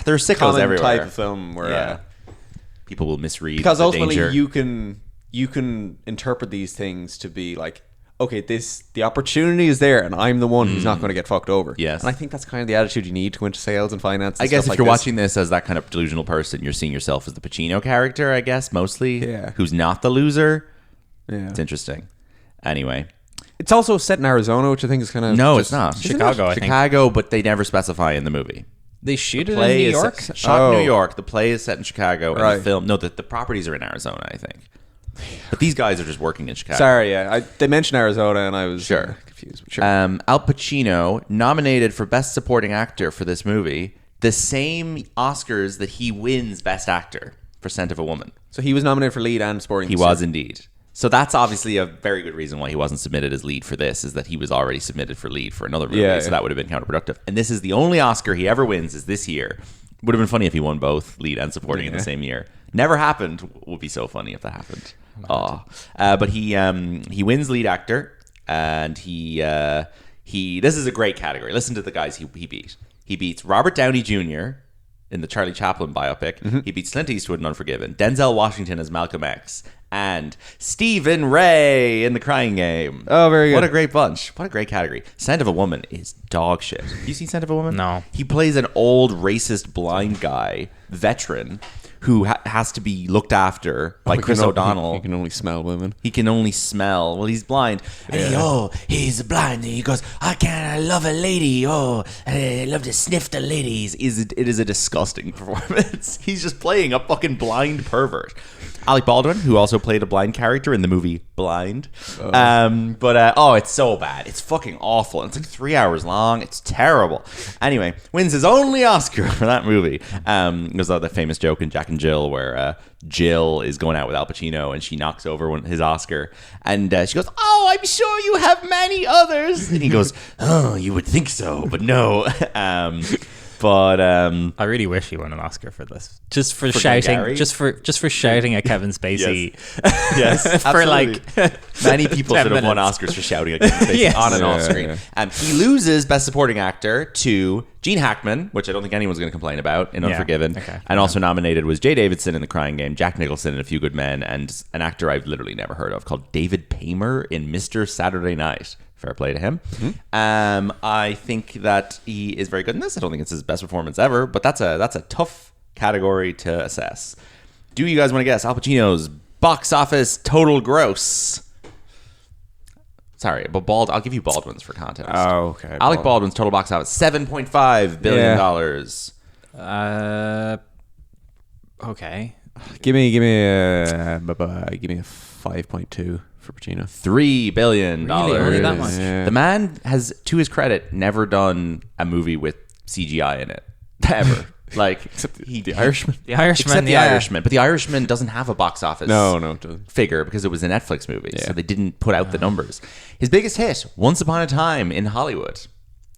Speaker 1: there are sickos everywhere
Speaker 3: type of film where
Speaker 1: people will misread
Speaker 3: because ultimately
Speaker 1: danger.
Speaker 3: you can interpret these things to be like, okay, the opportunity is there, and I'm the one who's not going to get fucked over.
Speaker 1: Yes.
Speaker 3: And I think that's kind of the attitude you need to go into sales and finance.
Speaker 1: I guess if you're watching this as that kind of delusional person, you're seeing yourself as the Pacino character, I guess, mostly.
Speaker 3: Yeah.
Speaker 1: Who's not the loser.
Speaker 3: Yeah.
Speaker 1: It's interesting. Anyway.
Speaker 3: It's also set in Arizona, which I think is kind of...
Speaker 1: No, it's not.
Speaker 2: Chicago, I think.
Speaker 1: Chicago, but they never specify in the movie.
Speaker 2: They shoot it in New York?
Speaker 1: Shot in New York. The play is set in Chicago.
Speaker 3: Right.
Speaker 1: And the film... No, the properties are in Arizona, I think. But these guys are just working in Chicago.
Speaker 3: Sorry, they mentioned Arizona, and I was confused. But sure.
Speaker 1: Al Pacino nominated for Best Supporting Actor for this movie, the same Oscars that he wins Best Actor for Scent of a Woman.
Speaker 3: So he was nominated for lead and supporting.
Speaker 1: He was indeed. So that's obviously a very good reason why he wasn't submitted as lead for this, is that he was already submitted for lead for another movie, so that would have been counterproductive. And this is the only Oscar he ever wins is this year. Would have been funny if he won both lead and supporting in the same year. Never happened. Would be so funny if that happened. But he wins lead actor, and he this is a great category. Listen to the guys he beat. He beats Robert Downey Jr. in the Charlie Chaplin biopic. Mm-hmm. He beats Clint Eastwood in Unforgiven, Denzel Washington as Malcolm X, and Stephen Ray in The Crying Game.
Speaker 3: Oh, very good.
Speaker 1: What a great bunch. What a great category. Scent of a Woman is dog shit. You seen Scent of a Woman?
Speaker 2: No.
Speaker 1: He plays an old racist blind guy, veteran, who has to be looked after by Chris O'Donnell.
Speaker 3: He can only smell women.
Speaker 1: He can only smell. Well, he's blind. And he's blind. And he goes, I love a lady. I love to sniff the ladies. It is a disgusting performance. He's just playing a fucking blind pervert. Alec Baldwin, who also played a blind character in the movie Blind. It's so bad. It's fucking awful. It's like 3 hours long. It's terrible. Anyway, wins his only Oscar for that movie. There's the famous joke in Jack and Jill where Jill is going out with Al Pacino and she knocks over his Oscar. And she goes, oh, I'm sure you have many others. And he goes, oh, you would think so, but no.
Speaker 2: I really wish he won an Oscar for this, just for shouting,
Speaker 1: Glengarry?
Speaker 2: just for shouting at Kevin Spacey.
Speaker 1: Yes,
Speaker 2: for like
Speaker 1: many people should have won
Speaker 2: minutes.
Speaker 1: Oscars for shouting at Kevin Spacey on and off screen. He loses Best Supporting Actor to Gene Hackman, which I don't think anyone's going to complain about in Unforgiven.
Speaker 2: Okay.
Speaker 1: And also nominated was Jay Davidson in The Crying Game, Jack Nicholson in A Few Good Men, and an actor I've literally never heard of called David Paymer in Mr. Saturday Night. Fair play to him. Mm-hmm. I think that he is very good in this. I don't think it's his best performance ever, but that's a tough category to assess. Do you guys want to guess Al Pacino's box office total gross? Sorry, but I'll give you Baldwin's for context.
Speaker 3: Oh, okay.
Speaker 1: Alec Baldwin's total box office $7.5 billion.
Speaker 2: Okay.
Speaker 3: Give me a 5.2 for Pacino.
Speaker 1: $3 billion.
Speaker 2: Really? Only that much?
Speaker 3: Yeah.
Speaker 1: The man has, to his credit, never done a movie with CGI in it. Ever. Like,
Speaker 3: The Irishman.
Speaker 2: The Irishman.
Speaker 1: Except The Irishman. But The Irishman doesn't have a box office
Speaker 3: No, it doesn't.
Speaker 1: figure because it was a Netflix movie. So they didn't put out the numbers. His biggest hit, Once Upon a Time in Hollywood.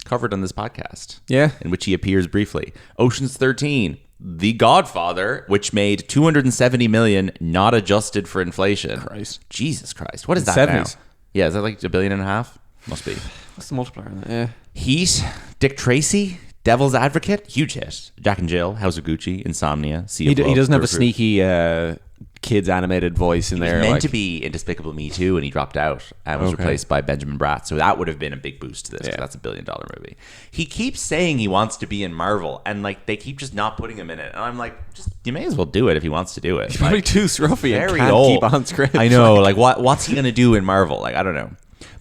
Speaker 1: Covered on this podcast.
Speaker 3: Yeah.
Speaker 1: In which he appears briefly. Ocean's 13. The Godfather, which made $270 million, not adjusted for inflation.
Speaker 3: Christ.
Speaker 1: Jesus Christ. What is that
Speaker 3: 70s.
Speaker 1: now? Yeah, is that like $1.5 billion? Must be.
Speaker 3: What's the multiplier on that? Yeah.
Speaker 1: Heat, Dick Tracy, Devil's Advocate, huge hit. Jack and Jill, House of Gucci, Insomnia, Sea of
Speaker 3: He
Speaker 1: Love,
Speaker 3: doesn't have a
Speaker 1: Fruit.
Speaker 3: sneaky kids animated voice in
Speaker 1: He was
Speaker 3: there.
Speaker 1: meant to be in Despicable Me 2 and he dropped out and was replaced by Benjamin Bratt. So that would have been a big boost to this because that's $1 billion movie. He keeps saying he wants to be in Marvel and like they keep just not putting him in it. And I'm like, just you may as well do it if he wants to do it.
Speaker 3: He's probably too scruffy and
Speaker 1: very
Speaker 3: can't
Speaker 1: old.
Speaker 3: keep on script.
Speaker 1: I know. Like what's he going to do in Marvel? Like, I don't know.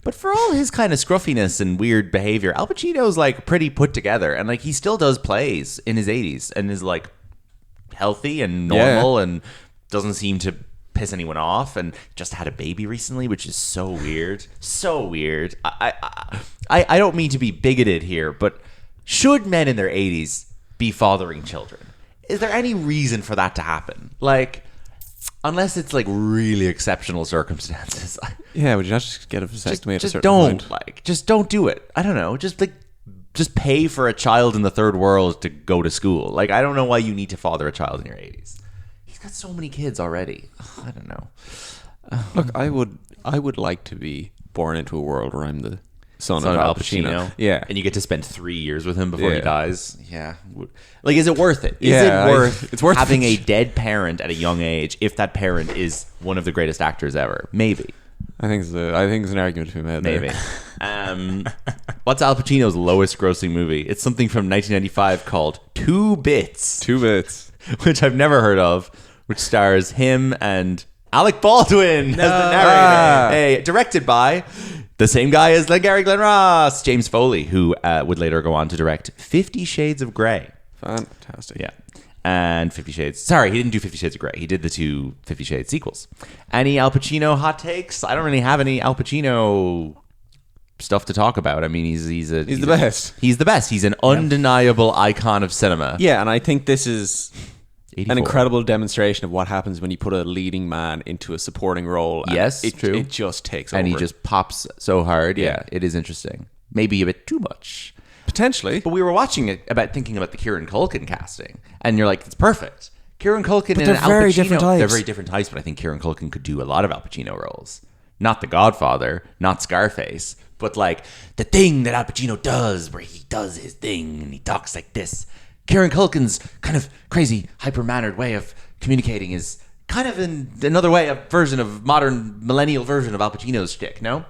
Speaker 1: But for all his kind of scruffiness and weird behavior, Al Pacino's like pretty put together, and like he still does plays in his 80s and is like healthy and normal and doesn't seem to piss anyone off, and just had a baby recently, which is so weird. So weird. I don't mean to be bigoted here, but should men in their 80s be fathering children? Is there any reason for that to happen? Like, unless it's like really exceptional circumstances.
Speaker 3: Yeah, would you not just get a vasectomy at a certain
Speaker 1: don't
Speaker 3: point?
Speaker 1: like just don't do it. I don't know. Just pay for a child in the third world to go to school. Like, I don't know why you need to father a child in your 80s. He's got so many kids already. I don't know.
Speaker 3: Look, I would like to be born into a world where I'm the son of Al Pacino. Yeah.
Speaker 1: And you get to spend 3 years with him before he dies. Yeah. Like, is it worth it? Is
Speaker 3: Yeah,
Speaker 1: it worth
Speaker 3: it's worth
Speaker 1: having
Speaker 3: it.
Speaker 1: a dead parent at a young age if that parent is one of the greatest actors ever? Maybe.
Speaker 3: I think it's an argument to be made there.
Speaker 1: Maybe. What's Al Pacino's lowest grossing movie? It's something from 1995 called 2 Bits.
Speaker 3: 2 Bits.
Speaker 1: Which I've never heard of, which stars him and Alec Baldwin as the narrator. Hey, directed by the same guy as Glengarry Glen Ross, James Foley, who would later go on to direct 50 Shades of Grey.
Speaker 3: Fantastic.
Speaker 1: Yeah. And 50 Shades. Sorry, he didn't do 50 Shades of Grey. He did the 2 50 Shades sequels. Any Al Pacino hot takes? I don't really have any Al Pacino stuff to talk about. I mean, he's the best. He's the best. He's an undeniable icon of cinema.
Speaker 3: Yeah, and I think this is
Speaker 1: 84.
Speaker 3: an incredible demonstration of what happens when you put a leading man into a supporting role. And
Speaker 1: Yes,
Speaker 3: true.
Speaker 1: true.
Speaker 3: It just takes over.
Speaker 1: And he just pops so hard. Yeah, it is interesting. Maybe a bit too much.
Speaker 3: Potentially.
Speaker 1: But we were watching it thinking about the Kieran Culkin casting, and you're like, it's perfect. Kieran Culkin and
Speaker 3: they're
Speaker 1: Al
Speaker 3: very
Speaker 1: Pacino.
Speaker 3: different types.
Speaker 1: They're very different types, but I think Kieran Culkin could do a lot of Al Pacino roles. Not The Godfather, not Scarface, but like the thing that Al Pacino does, where he does his thing and he talks like this. Kieran Culkin's kind of crazy, hyper-mannered way of communicating is kind of in another way, a version of modern millennial version of Al Pacino's shtick, no?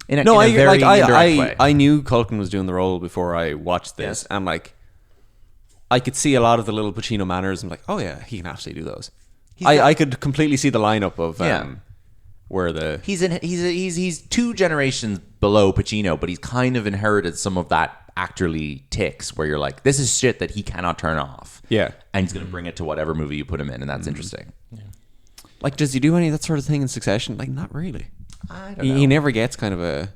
Speaker 1: In a very indirect way.
Speaker 3: I knew Culkin was doing the role before I watched this, and like I could see a lot of the little Pacino manners. I'm like, oh yeah, he can absolutely do those. I could completely see the lineup of where the
Speaker 1: he's 2 generations below Pacino, but he's kind of inherited some of that actorly ticks where you're like, this is shit that he cannot turn off.
Speaker 3: Yeah,
Speaker 1: and he's gonna bring it to whatever movie you put him in, and that's interesting.
Speaker 2: Yeah.
Speaker 3: Like, does he do any of that sort of thing in Succession? Like, not really.
Speaker 1: I don't know.
Speaker 3: He never gets kind of a...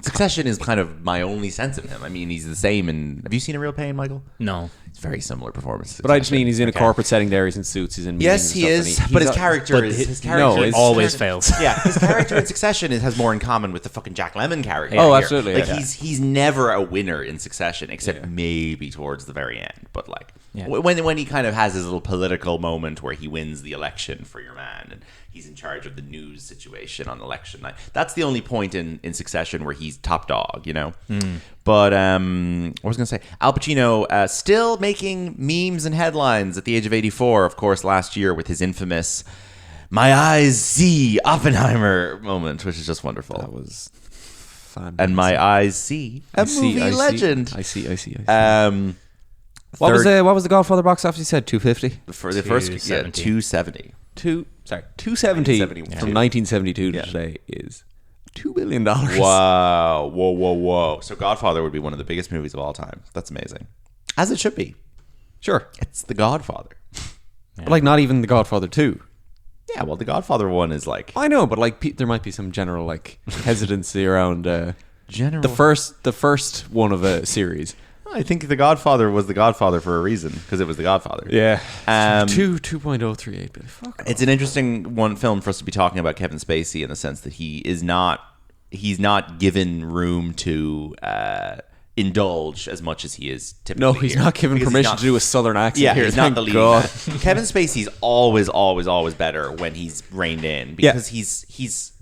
Speaker 1: Succession is kind of my only sense of him. I mean, he's the same in... Have you seen A Real Pain, Michael?
Speaker 2: No.
Speaker 1: It's very similar performance.
Speaker 3: But I just mean he's in a corporate setting there. He's in suits. He's in meetings.
Speaker 1: Yes, he
Speaker 3: and
Speaker 1: is.
Speaker 3: stuff, and
Speaker 1: But his character is...
Speaker 2: always fails.
Speaker 1: Yeah, his character in Succession has more in common with the fucking Jack Lemmon character.
Speaker 3: Oh,
Speaker 1: here.
Speaker 3: absolutely.
Speaker 1: Like,
Speaker 3: yeah.
Speaker 1: he's never a winner in Succession, except maybe towards the very end. But like,
Speaker 2: Yeah.
Speaker 1: when he kind of has his little political moment where he wins the election for your man, and he's in charge of the news situation on election night. That's the only point in Succession where he's top dog, you know? But what was I going to say? Al Pacino still making memes and headlines at the age of 84, of course, last year with his infamous "My eyes see Oppenheimer" moment, which is just wonderful.
Speaker 3: That was fun.
Speaker 1: And my eyes see a movie legend.
Speaker 3: I see. What was the Godfather box office? You said 250
Speaker 1: for the first 270.
Speaker 3: 270 from 1972 to today is $2 billion.
Speaker 1: Wow. Whoa. So Godfather would be one of the biggest movies of all time. That's amazing. As it should be.
Speaker 3: Sure.
Speaker 1: It's The Godfather.
Speaker 3: But like not even the Godfather 2.
Speaker 1: Yeah, well, The Godfather 1 is like...
Speaker 3: I know, but like there might be some general like hesitancy around the first one of a series.
Speaker 1: I think The Godfather was The Godfather for a reason, because it was The Godfather.
Speaker 3: Yeah. 2.038 billion. Fuck
Speaker 1: it's an interesting film for us to be talking about Kevin Spacey in the sense that he's not given room to indulge as much as he is typically.
Speaker 3: No, he's not given permission to do a southern accent.
Speaker 1: Yeah,
Speaker 3: here.
Speaker 1: he's not the lead. Kevin Spacey's always better when he's reined in, because he's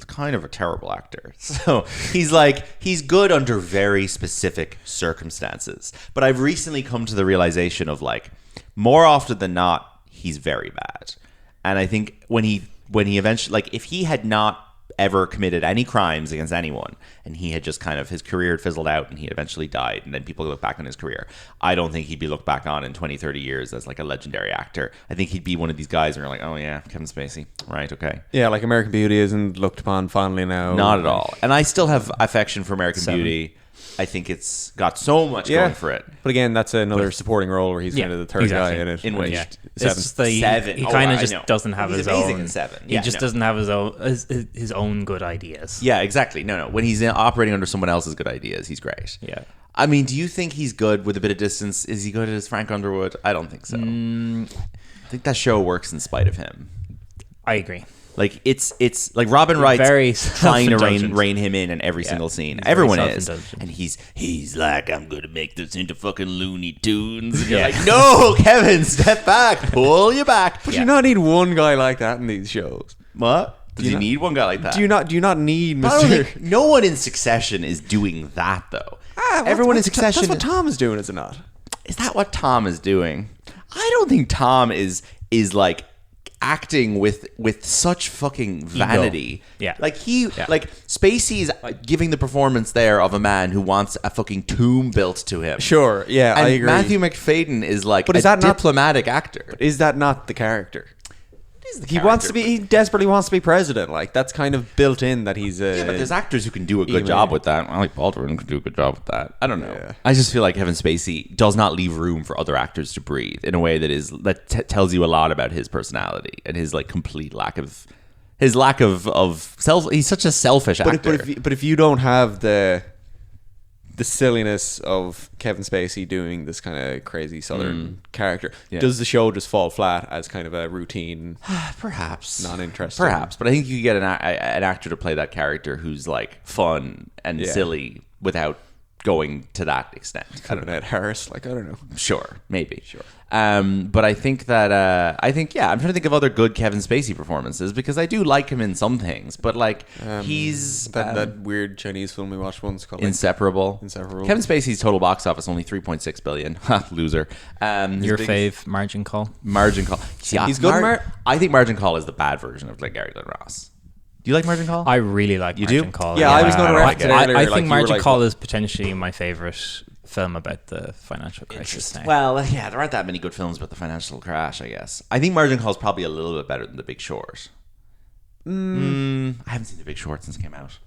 Speaker 1: kind of a terrible actor. So he's good under very specific circumstances. But I've recently come to the realization of like, more often than not, he's very bad. And I think when he eventually, like, if he had not ever committed any crimes against anyone, and he had just kind of, his career had fizzled out and he eventually died, and then people look back on his career. I don't think he'd be looked back on in 20, 30 years as like a legendary actor. I think he'd be one of these guys where you're like, oh yeah, Kevin Spacey, right, okay.
Speaker 3: Yeah, like American Beauty isn't looked upon fondly now.
Speaker 1: Not at all. And I still have affection for American Beauty. I think it's got so much going for it.
Speaker 3: But again, that's another supporting role where he's kind of the third guy in it.
Speaker 1: In which
Speaker 2: Seven. He kind of just doesn't have his own.
Speaker 1: In Seven.
Speaker 2: He just doesn't have his own good ideas.
Speaker 1: Yeah, exactly. No. When he's operating under someone else's good ideas, he's great.
Speaker 2: Yeah.
Speaker 1: I mean, do you think he's good with a bit of distance? Is he good as Frank Underwood? I don't think so. I think that show works in spite of him.
Speaker 2: I agree.
Speaker 1: Like it's like Robin Wright's
Speaker 2: very
Speaker 1: trying to rein him in every single scene. Everyone is, and he's like, I'm gonna make this into fucking Looney Tunes. And you're like, no, Kevin, step back, pull you back.
Speaker 3: But you not need one guy like that in these shows.
Speaker 1: What? Does he need one guy like that?
Speaker 3: Do you not need Mr.
Speaker 1: No one in Succession is doing that though. Everyone in Succession.
Speaker 3: That's what Tom is doing, is it not?
Speaker 1: Is that what Tom is doing? I don't think Tom is like acting with such fucking vanity.
Speaker 2: Yeah.
Speaker 1: Like like Spacey's giving the performance there of a man who wants a fucking tomb built to him.
Speaker 3: Sure, yeah,
Speaker 1: and
Speaker 3: I agree.
Speaker 1: Matthew McFadden is like
Speaker 3: but is that
Speaker 1: diplomatic actor.
Speaker 3: But is that not the character? He desperately wants to be president. Like, that's kind of built in that he's
Speaker 1: but there's actors who can do a good job with that. I like Baldwin can do a good job with that. I don't know. Yeah. I just feel like Kevin Spacey does not leave room for other actors to breathe in a way that tells you a lot about his personality and his like complete lack of self. He's such a selfish actor.
Speaker 3: But if you don't have the silliness of Kevin Spacey doing this kind of crazy Southern character, does the show just fall flat as kind of a routine?
Speaker 1: Perhaps
Speaker 3: non-interesting.
Speaker 1: Perhaps, but I think you get an actor to play that character who's like fun and silly without going to that extent.
Speaker 3: I don't know. Ed Harris, I don't know.
Speaker 1: Sure, maybe. Sure. But I think that I'm trying to think of other good Kevin Spacey performances because I do like him in some things, but like he's
Speaker 3: that weird Chinese film we watched once called
Speaker 1: Inseparable. Kevin Spacey's total box office only 3.6 billion. Loser.
Speaker 2: Your fave, Margin Call.
Speaker 1: Margin Call.
Speaker 3: Yeah, he's good.
Speaker 1: I think Margin Call is the bad version of Glengarry Glen Ross. Do you like Margin Call?
Speaker 2: I really like Margin Call.
Speaker 3: Yeah, I was going to reference it earlier.
Speaker 2: I think Margin Call is potentially my favorite film about the financial crisis now.
Speaker 1: Well, yeah, there aren't that many good films about the financial crash, I guess. I think Margin Call is probably a little bit better than The Big Short. I haven't seen The Big Short since it came out.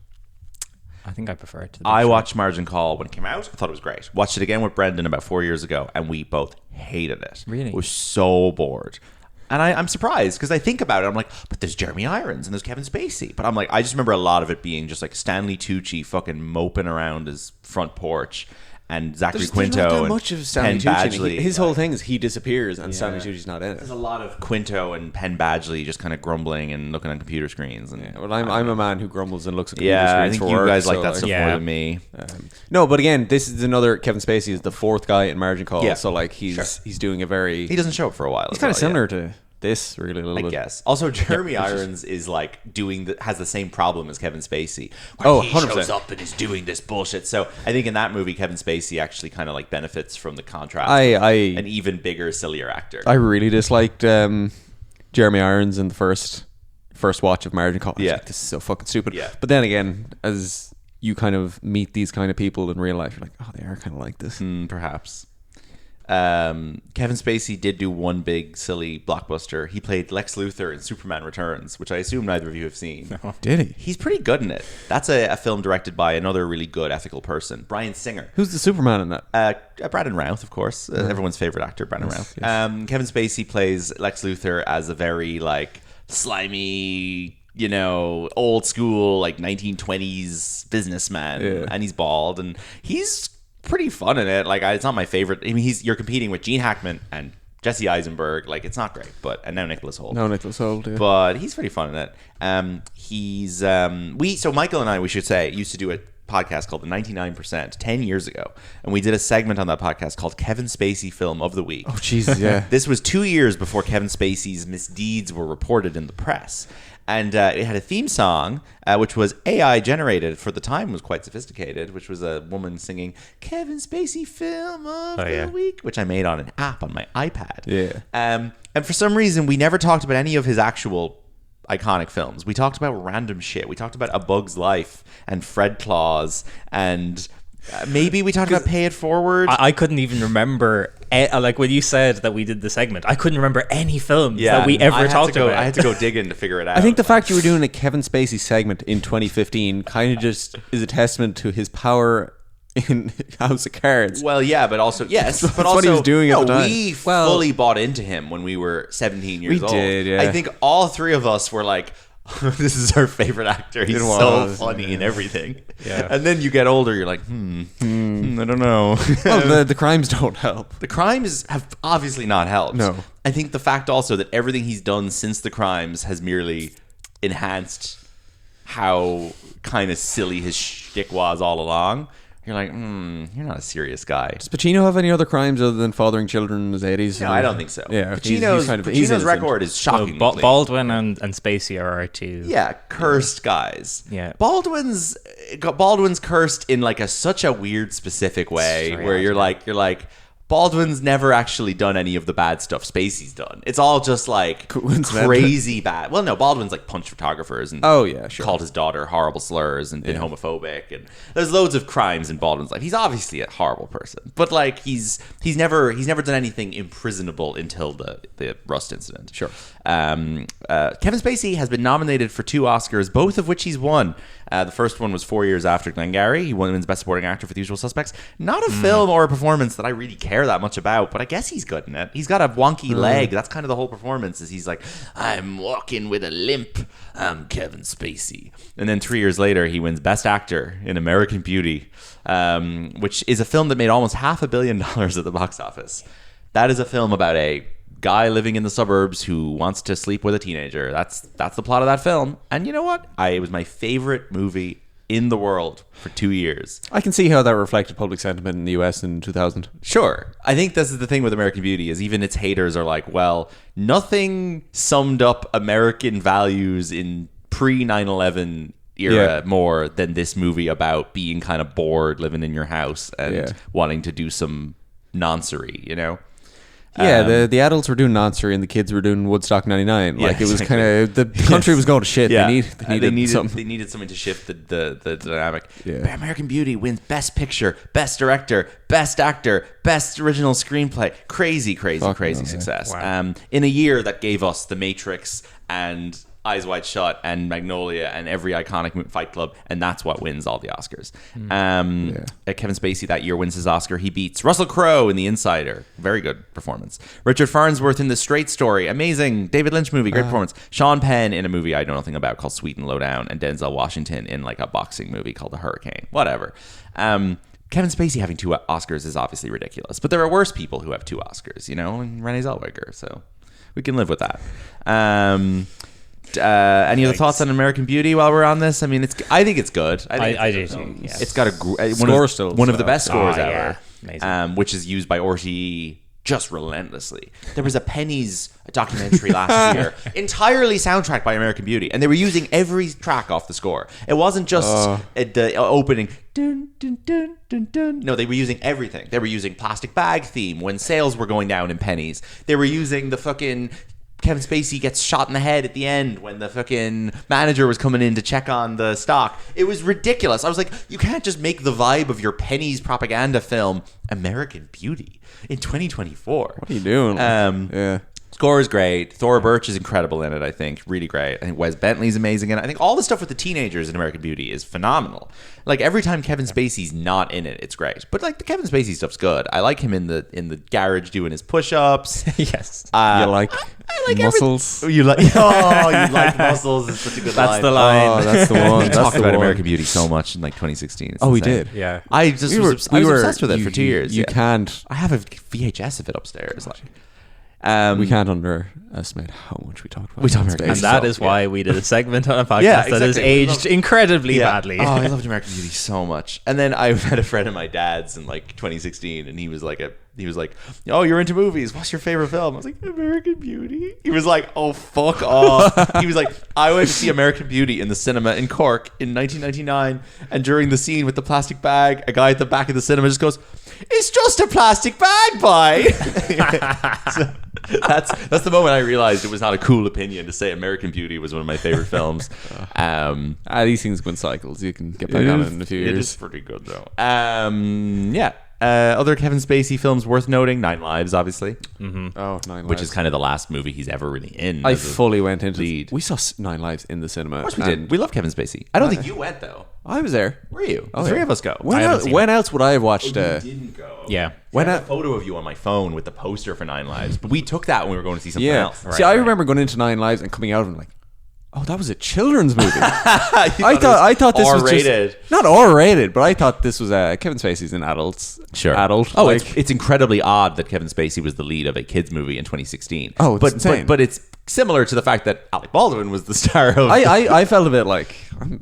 Speaker 2: I think I prefer it to
Speaker 1: I watched Margin Call when it came out. I thought it was great. Watched it again with Brendan about 4 years ago, and we both hated it.
Speaker 2: Really?
Speaker 1: We were so bored. And I'm surprised because I think about it. I'm like, but there's Jeremy Irons and there's Kevin Spacey. But I'm like, I just remember a lot of it being just like Stanley Tucci fucking moping around his front porch and Zachary Quinto.
Speaker 3: There's not that
Speaker 1: and
Speaker 3: much of Stanley Tucci. His whole thing is he disappears and Stanley Tucci's not in it.
Speaker 1: There's a lot of Quinto and Penn Badgley just kind of grumbling and looking on computer screens. And
Speaker 3: well, I'm a man who grumbles and looks at computer screens.
Speaker 1: I think you guys like that stuff more
Speaker 2: Yeah.
Speaker 1: than me.
Speaker 3: No, but again, this is another Kevin Spacey is the fourth guy in Margin Call.
Speaker 1: Yeah.
Speaker 3: So like he's doing a very.
Speaker 1: He doesn't show up for a while.
Speaker 3: He's kind of similar to this, really, a little bit.
Speaker 1: I guess. Also, Jeremy Irons is like has the same problem as Kevin Spacey. Where he
Speaker 3: 100%.
Speaker 1: shows up and is doing this bullshit. So I think in that movie, Kevin Spacey actually kind of like benefits from the contrast. An even bigger, sillier actor.
Speaker 3: I really disliked Jeremy Irons in the first watch of Margin Call. I was like, this is so fucking stupid.
Speaker 1: Yeah.
Speaker 3: But then again, as you kind of meet these kind of people in real life, you're like, oh, they are kind of like this.
Speaker 1: Perhaps. Kevin Spacey did do one big silly blockbuster. He played Lex Luthor in Superman Returns, which I assume neither of you have seen.
Speaker 3: No. Did he?
Speaker 1: He's pretty good in it. That's a film directed by another really good ethical person, Bryan Singer.
Speaker 3: Who's the Superman in that?
Speaker 1: Brandon Routh, of course, everyone's favorite actor, Brandon Routh. Yes. Kevin Spacey plays Lex Luthor as a very like slimy, old school like 1920s businessman, and he's bald, and he's pretty fun in it. Like, it's not my favorite. I mean, you're competing with Gene Hackman and Jesse Eisenberg. Like, it's not great, and now Nicholas Hoult.
Speaker 3: Yeah.
Speaker 1: But he's pretty fun in it. So Michael and I, we should say, used to do a podcast called The 99% 10 years ago, and we did a segment on that podcast called Kevin Spacey Film of the Week.
Speaker 3: Oh, Jesus, yeah.
Speaker 1: This was 2 years before Kevin Spacey's misdeeds were reported in the press. And it had a theme song, which was AI generated. For the time, was quite sophisticated, which was a woman singing Kevin Spacey Film of the Week, which I made on an app on my iPad.
Speaker 3: Yeah.
Speaker 1: And for some reason, we never talked about any of his actual iconic films. We talked about random shit. We talked about A Bug's Life and Fred Claus, and maybe we talked about Pay It Forward.
Speaker 2: I couldn't even remember, like when you said that we did the segment, I couldn't remember any films that we ever talked about.
Speaker 1: I had to go digging to figure it out.
Speaker 3: I think the fact you were doing a Kevin Spacey segment in 2015 kind of just is a testament to his power in House of Cards.
Speaker 1: Well, yeah, but also yes, but also
Speaker 3: what he was doing at the time.
Speaker 1: We fully bought into him when we were 17 years old.
Speaker 3: We did, yeah.
Speaker 1: I think all three of us were like, this is our favorite actor. He's so funny and everything.
Speaker 2: Yeah.
Speaker 1: And then you get older, you're like, I don't know.
Speaker 3: Well, the crimes don't help.
Speaker 1: The crimes have obviously not helped.
Speaker 3: No.
Speaker 1: I think the fact also that everything he's done since the crimes has merely enhanced how kind of silly his shtick was all along. You're like, you're not a serious guy.
Speaker 3: Does Pacino have any other crimes other than fathering children in his 80s?
Speaker 1: No, I don't think so.
Speaker 3: Yeah,
Speaker 1: Pacino's record is shocking.
Speaker 2: Baldwin and Spacey are our two.
Speaker 1: Yeah, cursed guys.
Speaker 2: Yeah.
Speaker 1: Baldwin's cursed in like such a weird specific way
Speaker 2: Strange,
Speaker 1: where you're like Baldwin's never actually done any of the bad stuff Spacey's done. It's all just like crazy bad. Well, no, Baldwin's like punched photographers and called his daughter horrible slurs and been homophobic, and there's loads of crimes in Baldwin's life. He's obviously a horrible person, but like he's never done anything imprisonable until the Rust incident.
Speaker 3: Sure.
Speaker 1: Kevin Spacey has been nominated for 2 Oscars, both of which he's won. The first one was 4 years after Glengarry. He wins Best Supporting Actor for The Usual Suspects. Not a film or a performance that I really care that much about, but I guess he's good in it. He's got a wonky leg. That's kind of the whole performance. Is he's like, I'm walking with a limp. I'm Kevin Spacey. And then 3 years later, he wins Best Actor in American Beauty, which is a film that made almost $500 million at the box office. That is a film about a guy living in the suburbs who wants to sleep with a teenager. That's the plot of that film. And you know what? It was my favorite movie in the world for 2 years.
Speaker 3: I can see how that reflected public sentiment in the US in 2000.
Speaker 1: Sure. I think this is the thing with American Beauty, is even its haters are like, well, nothing summed up American values in pre 9/11 era more than this movie about being kind of bored living in your house and wanting to do some noncery, you know?
Speaker 3: Yeah, the adults were doing noncery and the kids were doing Woodstock 99. Like, it was kind of, the country was going to shit.
Speaker 1: Yeah.
Speaker 3: They needed something.
Speaker 1: They needed something to shift the dynamic.
Speaker 3: Yeah.
Speaker 1: American Beauty wins Best Picture, Best Director, Best Actor, Best Original Screenplay. Crazy success.
Speaker 2: Wow.
Speaker 1: In a year that gave us The Matrix and Eyes Wide Shut and Magnolia and every iconic Fight Club, and that's what wins all the Oscars. Kevin Spacey that year wins his Oscar. He beats Russell Crowe in The Insider. Very good performance. Richard Farnsworth in The Straight Story. Amazing. David Lynch movie. Great performance. Sean Penn in a movie I know nothing about called Sweet and Low Down, and Denzel Washington in like a boxing movie called The Hurricane. Whatever. Kevin Spacey having 2 Oscars is obviously ridiculous, but there are worse people who have 2 Oscars, you know, and Renee Zellweger, so we can live with that. Any other thoughts on American Beauty while we're on this? I mean, I think it's good.
Speaker 2: I do too. Yeah.
Speaker 1: It's got one of the best scores ever, which is used by RTE just relentlessly. There was a Pennies documentary last year, entirely soundtracked by American Beauty, and they were using every track off the score. It wasn't just the opening. Dun, dun, dun, dun, dun. No, they were using everything. They were using Plastic Bag theme when sales were going down in Pennies. They were using the fucking Kevin Spacey gets shot in the head at the end when the fucking manager was coming in to check on the stock. It was ridiculous. I was like, you can't just make the vibe of your Pennies propaganda film American Beauty in 2024.
Speaker 3: What are you doing?
Speaker 1: Score is great. Thora Birch is incredible in it, I think. Really great. I think Wes Bentley's amazing in it. I think all the stuff with the teenagers in American Beauty is phenomenal. Like, every time Kevin Spacey's not in it, it's great. But, like, the Kevin Spacey stuff's good. I like him in the garage doing his push-ups.
Speaker 2: Yes.
Speaker 3: You like muscles?
Speaker 1: You like muscles. It's such a good line.
Speaker 2: That's the line.
Speaker 3: Oh, that's the one.
Speaker 1: We talked about American Beauty so much in, like, 2016. It's
Speaker 3: we
Speaker 1: insane.
Speaker 3: did.
Speaker 2: Yeah.
Speaker 1: I was obsessed with it for 2 years.
Speaker 3: You can't.
Speaker 1: I have a VHS of it upstairs. Like,
Speaker 3: we can't underestimate how much we talked about.
Speaker 1: We talked about
Speaker 2: and that is why we did a segment on a podcast that has
Speaker 1: exactly.
Speaker 2: aged incredibly badly.
Speaker 1: I loved American Beauty so much. And then I had a friend of my dad's in like 2016, and he was like a He was like, "Oh, you're into movies. What's your favorite film?" I was like, "American Beauty." He was like, "Oh, fuck off." He was like, "I went to see American Beauty in the cinema in Cork in 1999, and during the scene with the plastic bag, a guy at the back of the cinema just goes, 'It's just a plastic bag, boy.'" So that's the moment I realized it was not a cool opinion to say American Beauty was one of my favorite films.
Speaker 3: These things go in cycles. You can get back on it in a few years.
Speaker 1: It is pretty good though. Yeah. Other Kevin Spacey films worth noting: Nine Lives, obviously.
Speaker 3: Oh, Nine Lives.
Speaker 1: Which is kind of the last movie he's ever really in.
Speaker 3: I fully went into
Speaker 1: lead.
Speaker 3: We saw Nine Lives in the cinema.
Speaker 1: Of course we did. We love Kevin Spacey. I don't think you went though.
Speaker 3: I was there.
Speaker 1: Were you?
Speaker 3: Oh,
Speaker 1: The three
Speaker 3: yeah.
Speaker 1: of us go.
Speaker 3: When else would I have watched?
Speaker 1: You didn't go.
Speaker 2: Yeah.
Speaker 1: I have a photo of you on my phone with the poster for Nine Lives, but we took that when we were going to see something
Speaker 3: Yeah.
Speaker 1: else.
Speaker 3: See, I remember going into Nine Lives and coming out and like, oh, that was a children's movie. I thought this was
Speaker 1: R-rated.
Speaker 3: just not R-rated, but I thought this was Kevin Spacey's an adult. Adult.
Speaker 1: Oh,
Speaker 3: like,
Speaker 1: it's incredibly odd that Kevin Spacey was the lead of a kids movie in 2016.
Speaker 3: Oh, it's insane.
Speaker 1: But it's similar to the fact that Alec Baldwin was the star of.
Speaker 3: I felt a bit like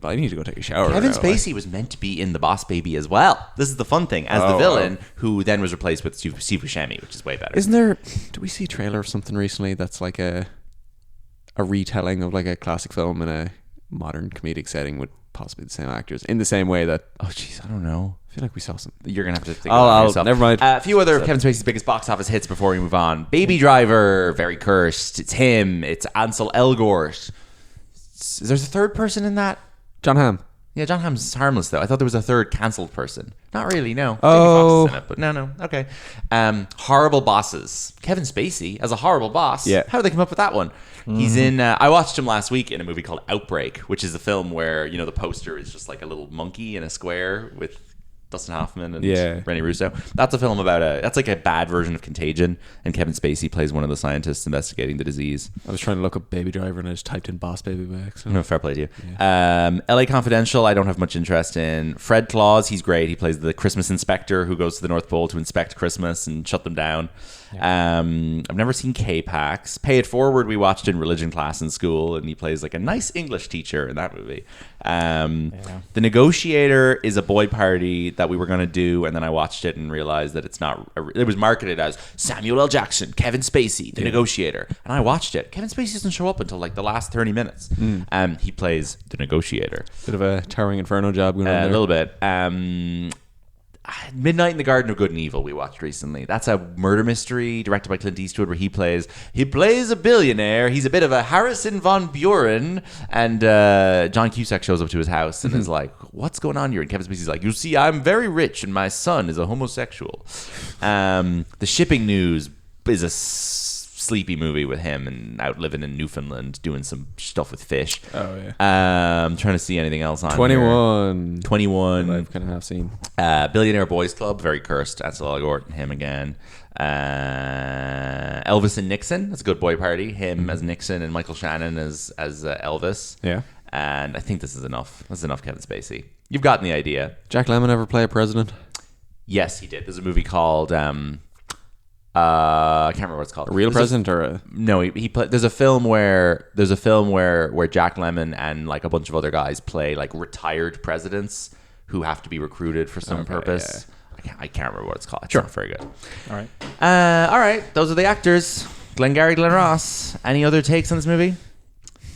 Speaker 3: I need to go take a shower.
Speaker 1: Kevin
Speaker 3: now,
Speaker 1: Spacey was meant to be in The Boss Baby as well. This is the fun thing, as the villain, who then was replaced with Steve Buscemi, which is way better.
Speaker 3: Isn't there? Did we see a trailer of something recently that's like a retelling of like a classic film in a modern comedic setting with possibly the same actors in the same way that?
Speaker 1: Oh, jeez, I don't know.
Speaker 3: I feel like we saw some.
Speaker 1: You're gonna have to think about it yourself.
Speaker 3: Never mind.
Speaker 1: A few other of Kevin Spacey's biggest box office hits before we move on. Baby Driver, Very Cursed. It's him. It's Ansel Elgort. There's a third person in that.
Speaker 3: John Hamm.
Speaker 1: Yeah, John Hamm's harmless though. I thought there was a third cancelled person. Not really, no.
Speaker 3: Oh.
Speaker 1: Jamie Foxx is in it, but no, okay. Horrible Bosses. Kevin Spacey as a horrible boss.
Speaker 3: Yeah.
Speaker 1: How did they come up with that one? He's in. I watched him last week in a movie called Outbreak, which is a film where the poster is just like a little monkey in a square with Dustin Hoffman and Rene Russo. That's a film about that's like a bad version of Contagion, and Kevin Spacey plays one of the scientists investigating the disease.
Speaker 3: I was trying to look up Baby Driver and I just typed in Boss Baby by accident.
Speaker 1: No, fair play to you. Yeah. LA Confidential, I don't have much interest in. Fred Claus, he's great. He plays the Christmas inspector who goes to the North Pole to inspect Christmas and shut them down. Yeah. I've never seen K-Pax. Pay It Forward, we watched in religion class in school, and he plays like a nice English teacher in that movie. The Negotiator is a boy party that we were going to do, and then I watched it and realized that it's not. It was marketed as Samuel L. Jackson, Kevin Spacey, The Negotiator, and I watched it. Kevin Spacey doesn't show up until like the last 30 minutes. He plays The Negotiator.
Speaker 3: Bit of a Towering Inferno job going on there.
Speaker 1: A little bit. Midnight in the Garden of Good and Evil we watched recently. That's a murder mystery directed by Clint Eastwood where he plays a billionaire. He's a bit of a Harrison von Buren, and John Cusack shows up to his house and is like, "What's going on here?" And Kevin Spacey's like, "You see, I'm very rich and my son is a homosexual." The Shipping News is a sleepy movie with him and out living in Newfoundland doing some stuff with fish.
Speaker 3: Oh yeah.
Speaker 1: I'm trying to see anything else on
Speaker 3: 21.
Speaker 1: Here. 21.
Speaker 3: I've kind of half seen.
Speaker 1: Billionaire Boys Club, Very Cursed. Ansel Elgort, him again. Elvis and Nixon. That's a good boy party. Him as Nixon and Michael Shannon as Elvis.
Speaker 3: Yeah.
Speaker 1: And I think this is enough. That's enough Kevin Spacey. You've gotten the idea.
Speaker 3: Jack Lemmon ever play a president?
Speaker 1: Yes, he did. There's a movie called I can't remember what it's called.
Speaker 3: A real president or a...
Speaker 1: No, he played. There's a film where Jack Lemmon and like a bunch of other guys play like retired presidents who have to be recruited for some purpose. Yeah. I can't remember what it's called. It's not very good.
Speaker 3: All right.
Speaker 1: All right. Those are the actors. Glengarry Glen Ross. Any other takes on this movie?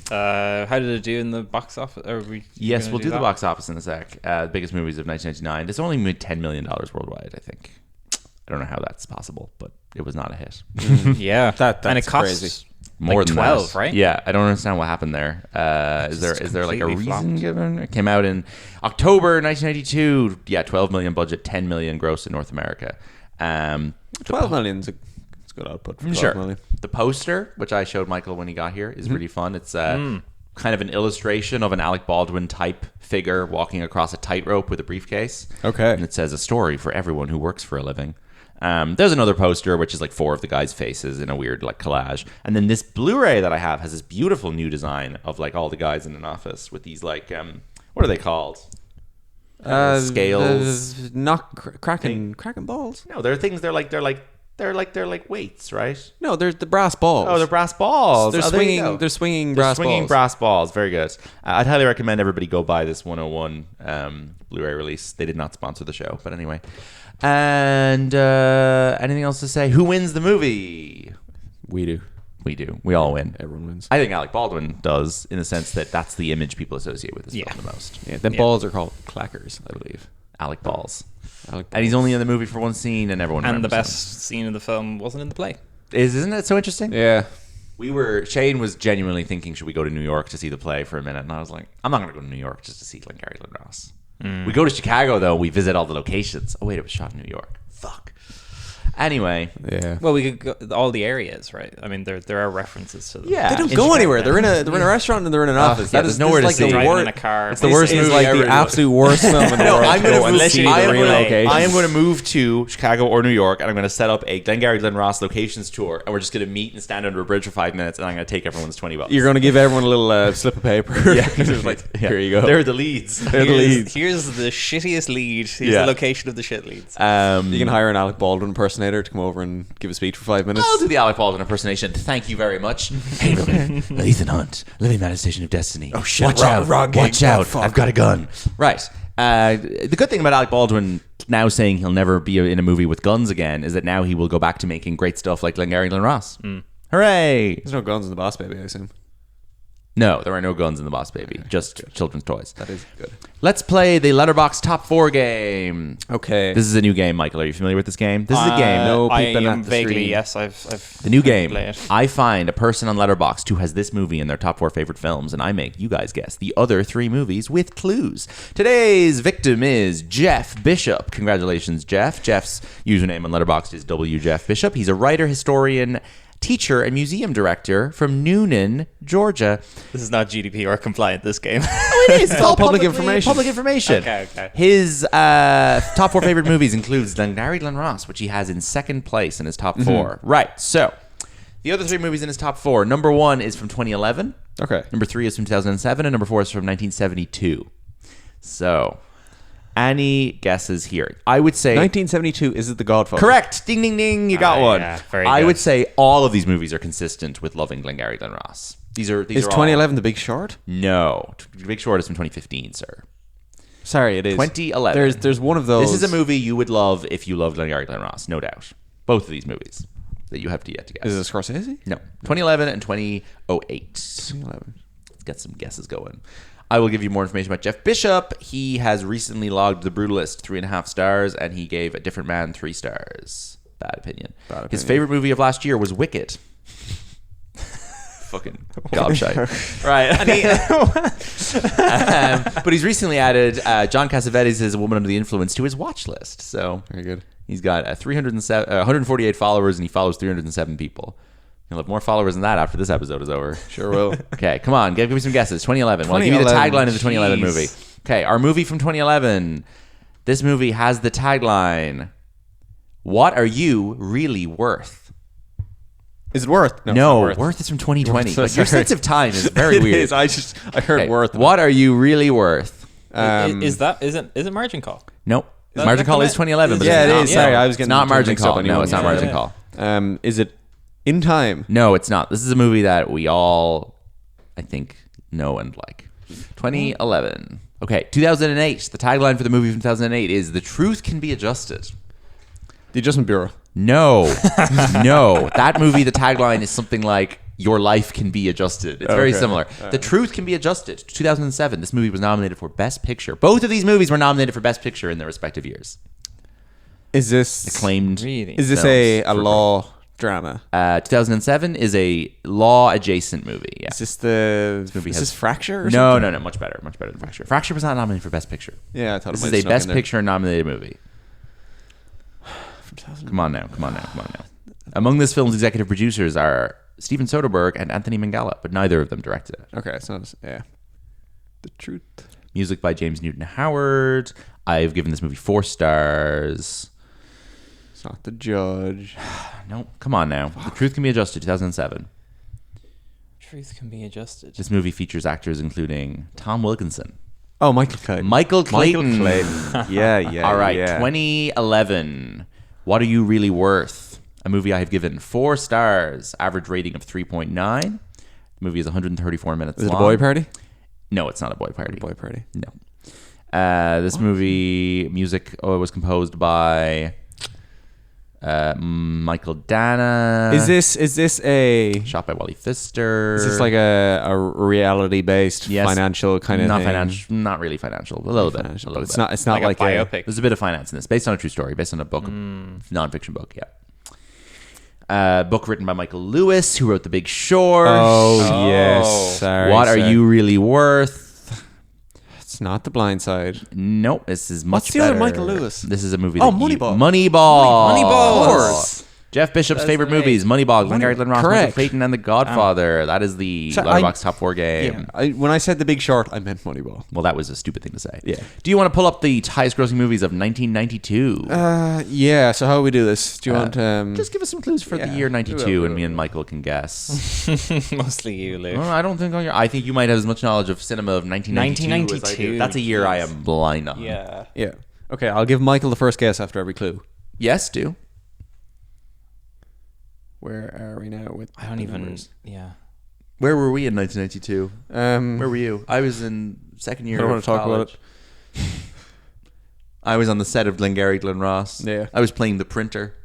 Speaker 2: How did it do in the box office?
Speaker 1: Yes, we'll do the box office in a sec. The biggest movies of 1999. This only made $10 million worldwide, I think. I don't know how that's possible, but it was not a hit.
Speaker 2: Yeah,
Speaker 3: that's
Speaker 2: and it cost
Speaker 3: crazy.
Speaker 1: More
Speaker 2: like
Speaker 1: than
Speaker 2: 12,
Speaker 1: that.
Speaker 2: right?
Speaker 1: Yeah, I don't understand what happened there. Is there like a
Speaker 2: completely
Speaker 1: reason
Speaker 2: flopped.
Speaker 1: given? It came out in October 1992. Yeah, 12 million budget, 10 million gross in North America.
Speaker 3: 12 million's a good output for 12 million.
Speaker 1: The poster, which I showed Michael when he got here, is really fun. It's kind of an illustration of an Alec Baldwin type figure walking across a tightrope with a briefcase.
Speaker 3: Okay.
Speaker 1: And it says a story for everyone who works for a living. There's another poster which is like 4 of the guys' faces in a weird like collage, and then this Blu-ray that I have has this beautiful new design of like all the guys in an office with these like what are they called? Scales,
Speaker 3: not cracking balls.
Speaker 1: No, they're things. They're like weights, right?
Speaker 3: No, there's the brass balls.
Speaker 1: Oh, they're brass balls.
Speaker 3: They're swinging. They're swinging brass balls.
Speaker 1: Brass balls. Very good. I'd highly recommend everybody go buy this 101 Blu-ray release. They did not sponsor the show, but anyway. And anything else to say? Who wins the movie?
Speaker 3: We do.
Speaker 1: We do. We all win.
Speaker 3: Everyone wins.
Speaker 1: I think Alec Baldwin does, in the sense that that's the image people associate with this film the most.
Speaker 3: Yeah, them balls are called clackers, I believe.
Speaker 1: Alec Balls.
Speaker 3: Alec
Speaker 1: And he's
Speaker 3: balls.
Speaker 1: only in the movie for one scene, and everyone
Speaker 2: And the
Speaker 1: remembers
Speaker 2: best scene in the film wasn't in the play.
Speaker 1: him. Isn't it so interesting?
Speaker 3: Yeah.
Speaker 1: Shane was genuinely thinking, should we go to New York to see the play for a minute? And I was like, I'm not going to go to New York just to see Glengarry Glen Ross. We go to Chicago, though. We visit all the locations. Oh, wait, it was shot in New York. Fuck. Anyway.
Speaker 3: Yeah.
Speaker 2: Well, we could go all the areas, right? I mean, there are references to them.
Speaker 1: Yeah.
Speaker 3: They don't
Speaker 1: In
Speaker 3: go
Speaker 1: Chicago.
Speaker 3: anywhere. They're in a restaurant and they're in an office.
Speaker 1: yeah,
Speaker 3: That is
Speaker 1: there's nowhere to
Speaker 3: like
Speaker 1: see.
Speaker 3: the
Speaker 2: Driving
Speaker 3: worst.
Speaker 2: in a car.
Speaker 3: It's the worst
Speaker 1: It's
Speaker 3: movie like
Speaker 1: ever.
Speaker 3: the absolute worst film in the
Speaker 1: No,
Speaker 3: world.
Speaker 1: I'm going
Speaker 3: Go and see the real location.
Speaker 1: I am going to move to Chicago or New York, and I'm going to set up a Glengarry Glen Ross locations tour, and we're just going to meet and stand under a bridge for 5 minutes, and I'm going to take everyone's $20.
Speaker 3: You're going to give everyone a little slip of paper.
Speaker 1: Yeah.
Speaker 3: Just like, here you go.
Speaker 1: They're the leads.
Speaker 3: They're the leads.
Speaker 2: Here's the shittiest lead. Here's
Speaker 1: Yeah.
Speaker 2: the location of the shit leads.
Speaker 3: You can hire an Alec Baldwin impersonator to come over and give a speech for 5 minutes.
Speaker 1: I'll do the Alec Baldwin impersonation. Thank you very much. Hey, Logan. Ethan Hunt, living manifestation of destiny. Oh
Speaker 3: shit,
Speaker 1: Watch
Speaker 3: wrong-
Speaker 1: out!
Speaker 3: wrong game.
Speaker 1: Watch out!
Speaker 3: Oh, fuck.
Speaker 1: I've got a gun. Right. The good thing about Alec Baldwin now saying he'll never be in a movie with guns again is that now he will go back to making great stuff like Glengarry Glen Ross. Hooray!
Speaker 3: There's no guns in the Boss Baby, I assume.
Speaker 1: No, there are no guns in the Boss Baby. Just children's toys.
Speaker 3: That is good.
Speaker 1: Let's play the Letterboxd Top 4 game.
Speaker 3: Okay.
Speaker 1: This is a new game, Michael. Are you familiar with this game? This is a game.
Speaker 3: No
Speaker 2: I
Speaker 3: peeping
Speaker 2: am
Speaker 3: at the
Speaker 2: vaguely,
Speaker 3: screen.
Speaker 2: yes. I've
Speaker 1: The new game.
Speaker 2: play it.
Speaker 1: I find a person on Letterboxd who has this movie in their top 4 favorite films, and I make you guys guess the other 3 movies with clues. Today's victim is Jeff Bishop. Congratulations, Jeff. Jeff's username on Letterboxd is WJeffBishop. He's a writer, historian, teacher, and museum director from Noonan, Georgia.
Speaker 2: This is not GDPR compliant, this game.
Speaker 1: Oh, it is. It's all
Speaker 3: public
Speaker 1: publicly-
Speaker 3: information.
Speaker 1: Public information.
Speaker 2: Okay.
Speaker 1: His top 4 favorite movies includes Glengarry Glen Ross, which he has in second place in his top 4. Right. So, the other 3 movies in his top 4. Number 1 is from 2011.
Speaker 3: Okay.
Speaker 1: Number 3 is from 2007, and number 4 is from 1972. So, any guesses here? I would say
Speaker 3: 1972, is it The Godfather?
Speaker 1: correct. Ding, ding, ding. You got one.
Speaker 2: yeah, very
Speaker 1: I
Speaker 2: good.
Speaker 1: would say all of these movies are consistent with loving Glengarry Glen Ross. These are
Speaker 3: Is
Speaker 1: all-
Speaker 3: 2011 The Big Short?
Speaker 1: No, Big Short is from 2015, sir.
Speaker 3: Sorry, it is.
Speaker 1: 2011.
Speaker 3: There's one of those.
Speaker 1: This is a movie you would love if you loved Glengarry Glen Ross, no doubt. Both of these movies that you have yet to guess.
Speaker 3: Is it Scorsese?
Speaker 1: No, 2011 and 2008.
Speaker 3: 2011.
Speaker 1: Let's get some guesses going. I will give you more information about Jeff Bishop. He has recently logged The Brutalist 3.5 stars, and he gave A Different Man 3 stars. Bad opinion. His favorite movie of last year was Wicked. Fucking gobshite. Right. And but he's recently added John Cassavetes as A Woman Under the Influence to his watch list. So
Speaker 3: Very good.
Speaker 1: he's got 148 followers, and he follows 307 people. He'll have more followers than that after this episode is over.
Speaker 3: Sure will.
Speaker 1: Okay, come on. Give me some guesses. 2011. Well, I'll give you the
Speaker 3: 2011,
Speaker 1: tagline of the 2011
Speaker 3: jeez.
Speaker 1: movie. Okay, our movie from 2011. This movie has the tagline, "What are you really worth?"
Speaker 3: Is it Worth?
Speaker 1: No,
Speaker 3: it's not
Speaker 1: worth is from 2020.
Speaker 3: Worth,
Speaker 1: Like, your
Speaker 3: sorry.
Speaker 1: sense of time is very
Speaker 3: It
Speaker 1: weird.
Speaker 3: is. I heard
Speaker 1: Okay,
Speaker 3: Worth.
Speaker 1: What are you really worth?
Speaker 2: Is it Margin Call?
Speaker 1: Nope.
Speaker 2: that
Speaker 1: Margin Call
Speaker 2: come
Speaker 1: is
Speaker 2: in?
Speaker 1: 2011. But
Speaker 3: Yeah,
Speaker 1: it's
Speaker 3: it
Speaker 1: not.
Speaker 3: is. Sorry, I was
Speaker 1: It's
Speaker 3: getting
Speaker 1: not
Speaker 3: the two
Speaker 1: Margin
Speaker 3: mixed up
Speaker 1: Call.
Speaker 3: on
Speaker 1: No,
Speaker 3: you.
Speaker 1: it's not
Speaker 3: Yeah.
Speaker 1: Margin
Speaker 2: Yeah.
Speaker 1: Call.
Speaker 3: Is it In Time?
Speaker 1: No, it's not. This is a movie that we all, I think, know and like. 2011. Okay, 2008. The tagline for the movie from 2008 is "The truth can be adjusted."
Speaker 3: The Adjustment Bureau.
Speaker 1: No, no. That movie, the tagline is something like "Your life can be adjusted." It's very
Speaker 3: Okay.
Speaker 1: similar. The truth can be adjusted. 2007. This movie was nominated for Best Picture. Both of these movies were nominated for Best Picture in their respective years.
Speaker 3: Is this
Speaker 1: Acclaimed.
Speaker 2: Really?
Speaker 3: Is this
Speaker 1: films
Speaker 3: a
Speaker 1: for-
Speaker 3: law drama?
Speaker 1: 2007 is a law adjacent movie. Yeah.
Speaker 3: Is this the?
Speaker 1: movie
Speaker 3: Is
Speaker 1: has-
Speaker 3: this Fracture? Or
Speaker 1: No,
Speaker 3: something?
Speaker 1: no, much better than Fracture. Fracture was not nominated for Best Picture.
Speaker 3: Yeah, I thought
Speaker 1: This
Speaker 3: it
Speaker 1: is
Speaker 3: might
Speaker 1: a
Speaker 3: have
Speaker 1: Best
Speaker 3: snuck in there.
Speaker 1: Picture nominated movie. Come on now. Among this film's executive producers are Steven Soderbergh and Anthony Mangala, but neither of them directed it.
Speaker 3: Okay, it's not. Yeah. The Truth.
Speaker 1: Music by James Newton Howard. I've given this movie 4 stars.
Speaker 3: It's not The Judge.
Speaker 1: No, come on now. The Truth Can Be Adjusted, 2007.
Speaker 2: Truth can be adjusted.
Speaker 1: This movie features actors including Tom Wilkinson,
Speaker 3: Oh, Michael Clayton.
Speaker 1: Michael Clayton.
Speaker 3: Yeah.
Speaker 1: All right,
Speaker 3: yeah.
Speaker 1: 2011. What Are You Really Worth? A movie I have given 4 stars, average rating of 3.9. The movie is 134 minutes
Speaker 3: Is it
Speaker 1: long.
Speaker 3: a boy party?
Speaker 1: No, it's not a boy party.
Speaker 3: Boy party.
Speaker 1: No. This movie music was composed by Michael Dana.
Speaker 3: Is this a
Speaker 1: Shot by Wally Pfister.
Speaker 3: Is this like a reality based financial kind of
Speaker 1: not
Speaker 3: thing?
Speaker 1: financial, not really financial, a little bit.
Speaker 3: Financial,
Speaker 1: A
Speaker 3: but
Speaker 1: little
Speaker 3: it's not like
Speaker 2: a
Speaker 3: a
Speaker 2: biopic.
Speaker 1: There's a bit of finance in this, based on a true story, based on a book, non-fiction book. Yeah. Book written by Michael Lewis, who wrote The Big Short.
Speaker 3: Oh, yes. Sorry,
Speaker 1: What are you really worth?
Speaker 3: It's not The Blind Side.
Speaker 1: Nope, this is much
Speaker 3: What's the
Speaker 1: better.
Speaker 3: other Michael Lewis?
Speaker 1: This is a movie.
Speaker 3: Oh,
Speaker 1: that
Speaker 3: Moneyball.
Speaker 1: Moneyball.
Speaker 3: Of course.
Speaker 1: Jeff Bishop's
Speaker 2: That's
Speaker 1: favorite
Speaker 2: the name.
Speaker 1: movies: Moneyball, Glengarry Glen Ross, Michael
Speaker 3: Correct.
Speaker 1: Clayton, and The Godfather. That is the
Speaker 3: So
Speaker 1: Letterboxd top 4 game.
Speaker 3: Yeah. When I said The Big Short, I meant Moneyball.
Speaker 1: Well, that was a stupid thing to say.
Speaker 3: Yeah.
Speaker 1: Do you want to pull up the highest grossing movies of 1992?
Speaker 3: Yeah. So how do we do this? Do you want?
Speaker 1: Just give us some clues for the
Speaker 3: yeah.
Speaker 1: year 92,
Speaker 3: We will.
Speaker 1: and me and Michael can guess.
Speaker 2: Mostly you, Luke.
Speaker 1: I don't think I think you might have as much knowledge of cinema of 1992 as I do.
Speaker 2: 1992,
Speaker 1: That's a year I
Speaker 2: yes.
Speaker 1: am blind on.
Speaker 2: Yeah.
Speaker 3: Yeah. Okay. I'll give Michael the first guess after every clue.
Speaker 1: Yes, do.
Speaker 3: Where are we now with?
Speaker 2: I don't
Speaker 3: the
Speaker 2: even.
Speaker 3: numbers?
Speaker 2: Yeah.
Speaker 1: Where were we in 1992? Where were you? I was in second year.
Speaker 3: I don't want
Speaker 1: of
Speaker 3: to talk about
Speaker 1: college.
Speaker 3: it.
Speaker 1: I was on the set of Glengarry Glen Ross.
Speaker 3: Yeah.
Speaker 1: I was playing the printer.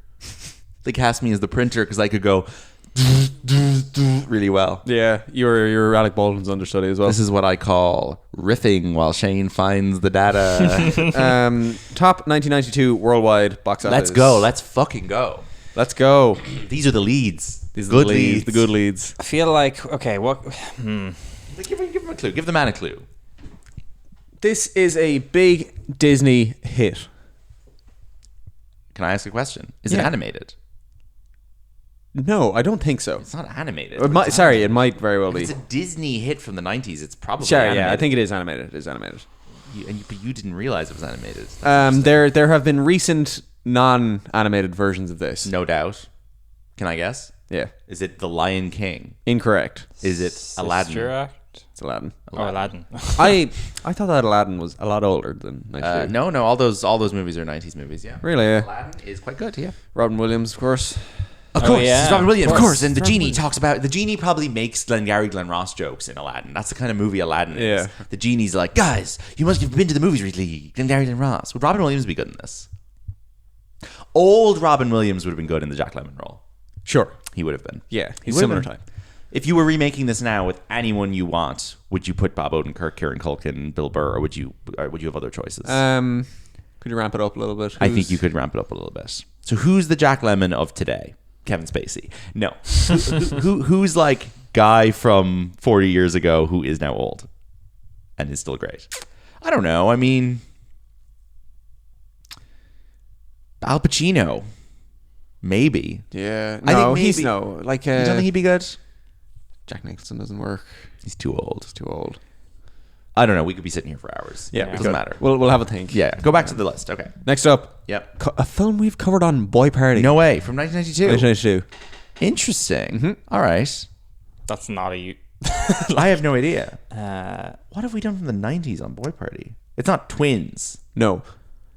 Speaker 1: They cast me as the printer because I could go really well.
Speaker 3: Yeah, you're Alec Baldwin's understudy as well.
Speaker 1: This is what I call riffing while Shane finds the data.
Speaker 3: Top 1992 worldwide box office.
Speaker 1: Let's go. Let's fucking go.
Speaker 3: Let's go.
Speaker 1: These are the leads.
Speaker 3: These are
Speaker 1: good
Speaker 3: the leads.
Speaker 1: leads.
Speaker 3: The good leads.
Speaker 2: I feel like okay. What?
Speaker 1: Give him a clue. Give the man a clue.
Speaker 3: This is a big Disney hit.
Speaker 1: Can I ask a question? Is it
Speaker 3: Yeah.
Speaker 1: animated?
Speaker 3: No, I don't think so.
Speaker 1: It's not animated.
Speaker 3: It might, sorry, it might very well
Speaker 1: If
Speaker 3: be.
Speaker 1: it's a Disney hit from the 90s. It's probably
Speaker 3: Sorry,
Speaker 1: animated.
Speaker 3: yeah, I think it is animated. It is animated.
Speaker 1: But you didn't realize it was animated. That's
Speaker 3: There have been recent non-animated versions of this.
Speaker 1: no doubt. Can I guess?
Speaker 3: Yeah,
Speaker 1: Is it The Lion King?
Speaker 3: incorrect.
Speaker 1: Is it Aladdin?
Speaker 2: Sister Act?
Speaker 3: It's Aladdin.
Speaker 2: Oh, Aladdin.
Speaker 3: I thought that Aladdin was a lot older than 92.
Speaker 1: No. All those movies are 90s movies. Yeah.
Speaker 3: Really? Yeah.
Speaker 1: Aladdin is quite good. Yeah.
Speaker 3: Robin Williams, of course.
Speaker 1: Of
Speaker 2: Oh,
Speaker 1: course,
Speaker 2: yeah.
Speaker 1: it's Robin Williams, of course. And the
Speaker 3: Robin
Speaker 1: genie
Speaker 3: Williams.
Speaker 1: talks about the genie probably makes Glengarry Glen Ross jokes in Aladdin. That's the kind of movie Aladdin is.
Speaker 3: Yeah.
Speaker 1: The genie's like, guys, you must have been to the movies recently. Glengarry Glen Ross. Would Robin Williams be good in this? Old Robin Williams would have been good in the Jack Lemmon role.
Speaker 3: Sure.
Speaker 1: He would have been.
Speaker 3: Yeah,
Speaker 1: He
Speaker 3: he's
Speaker 1: would have
Speaker 3: similar
Speaker 1: been.
Speaker 3: type.
Speaker 1: If you were remaking this now with anyone you want, would you put Bob Odenkirk, Kieran Culkin, Bill Burr, or would you have other choices?
Speaker 3: Could you ramp it up a little bit?
Speaker 1: I think you could ramp it up a little bit. So who's the Jack Lemmon of today? Kevin Spacey. No. Who's like guy from 40 years ago who is now old and is still great? I don't know. I mean, Al Pacino. Maybe.
Speaker 3: Yeah.
Speaker 1: I
Speaker 3: No,
Speaker 1: think
Speaker 3: he's
Speaker 1: maybe-
Speaker 3: no. Like,
Speaker 1: You don't think he'd be good?
Speaker 3: Jack Nicholson doesn't work.
Speaker 1: He's too old.
Speaker 3: He's too old.
Speaker 1: I don't know. We could be sitting here for hours.
Speaker 3: Yeah,
Speaker 1: It
Speaker 3: we
Speaker 1: doesn't
Speaker 3: could.
Speaker 1: matter.
Speaker 3: We'll have a think.
Speaker 1: Yeah. Go back to the list. Okay.
Speaker 3: Next up,
Speaker 1: Yep.
Speaker 3: a film we've covered on Boy Party.
Speaker 1: No way. From 1992.
Speaker 3: 1992.
Speaker 1: Interesting. All right.
Speaker 2: That's not a.
Speaker 1: I have no idea.
Speaker 2: Uh,
Speaker 1: What have we done from the 90s on Boy Party? It's not Twins.
Speaker 3: No.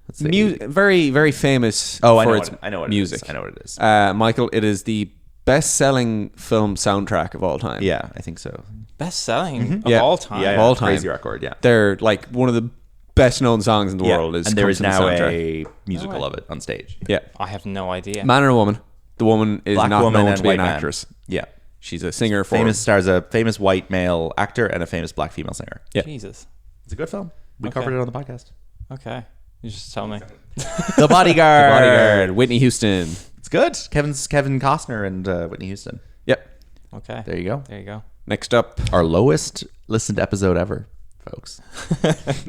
Speaker 1: Let's see.
Speaker 3: Very, very famous
Speaker 1: Oh, I
Speaker 3: for
Speaker 1: know
Speaker 3: its
Speaker 1: I know what
Speaker 3: music.
Speaker 1: it is. I know what it is.
Speaker 3: Michael, it is the best-selling film soundtrack of all time.
Speaker 1: Yeah, I think so.
Speaker 2: best selling of
Speaker 3: Yeah.
Speaker 2: all time.
Speaker 3: Of all time.
Speaker 1: Crazy record, yeah.
Speaker 3: They're like one of the best-known songs in the
Speaker 1: Yeah,
Speaker 3: world.
Speaker 1: and there
Speaker 3: comes
Speaker 1: is
Speaker 3: from the
Speaker 1: now
Speaker 3: soundtrack.
Speaker 1: a musical
Speaker 2: way.
Speaker 1: of it on stage.
Speaker 3: Yeah.
Speaker 2: I have no idea.
Speaker 3: Man or a woman. The woman is
Speaker 1: Black
Speaker 3: not
Speaker 1: woman
Speaker 3: known
Speaker 1: and
Speaker 3: to be an
Speaker 1: white man.
Speaker 3: actress.
Speaker 1: Yeah.
Speaker 3: She's a singer for
Speaker 1: Stars a famous white male actor and a famous black female singer.
Speaker 3: Yeah.
Speaker 2: Jesus.
Speaker 1: It's a good film. We
Speaker 2: Okay.
Speaker 1: covered it on the podcast.
Speaker 2: Okay. You just tell me.
Speaker 1: The Bodyguard.
Speaker 3: Bodyguard. Whitney Houston.
Speaker 1: It's good. Kevin Costner and Whitney Houston.
Speaker 3: Yep.
Speaker 2: Okay.
Speaker 1: There you go.
Speaker 2: There you go.
Speaker 3: Next up.
Speaker 1: Our lowest listened episode ever, folks.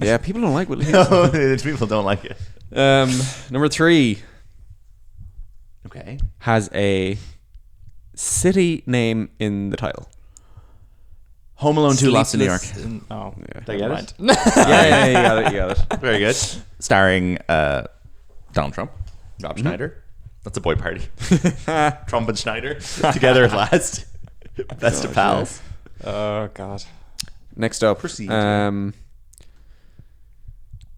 Speaker 3: Yeah, people don't like Whitney Houston.
Speaker 1: People don't like it.
Speaker 3: Number 3
Speaker 1: Okay.
Speaker 3: has a city name in the title.
Speaker 1: Home Alone 2 Lost in New York.
Speaker 2: Sleepless in- Oh.
Speaker 3: Yeah.
Speaker 1: Did I get it?
Speaker 3: Yeah, you got it.
Speaker 1: Very good. Starring Donald Trump, Rob Schneider. That's a boy party. Trump and Schneider together at last. Best of pals.
Speaker 2: Oh God.
Speaker 3: Next up.
Speaker 1: Proceed.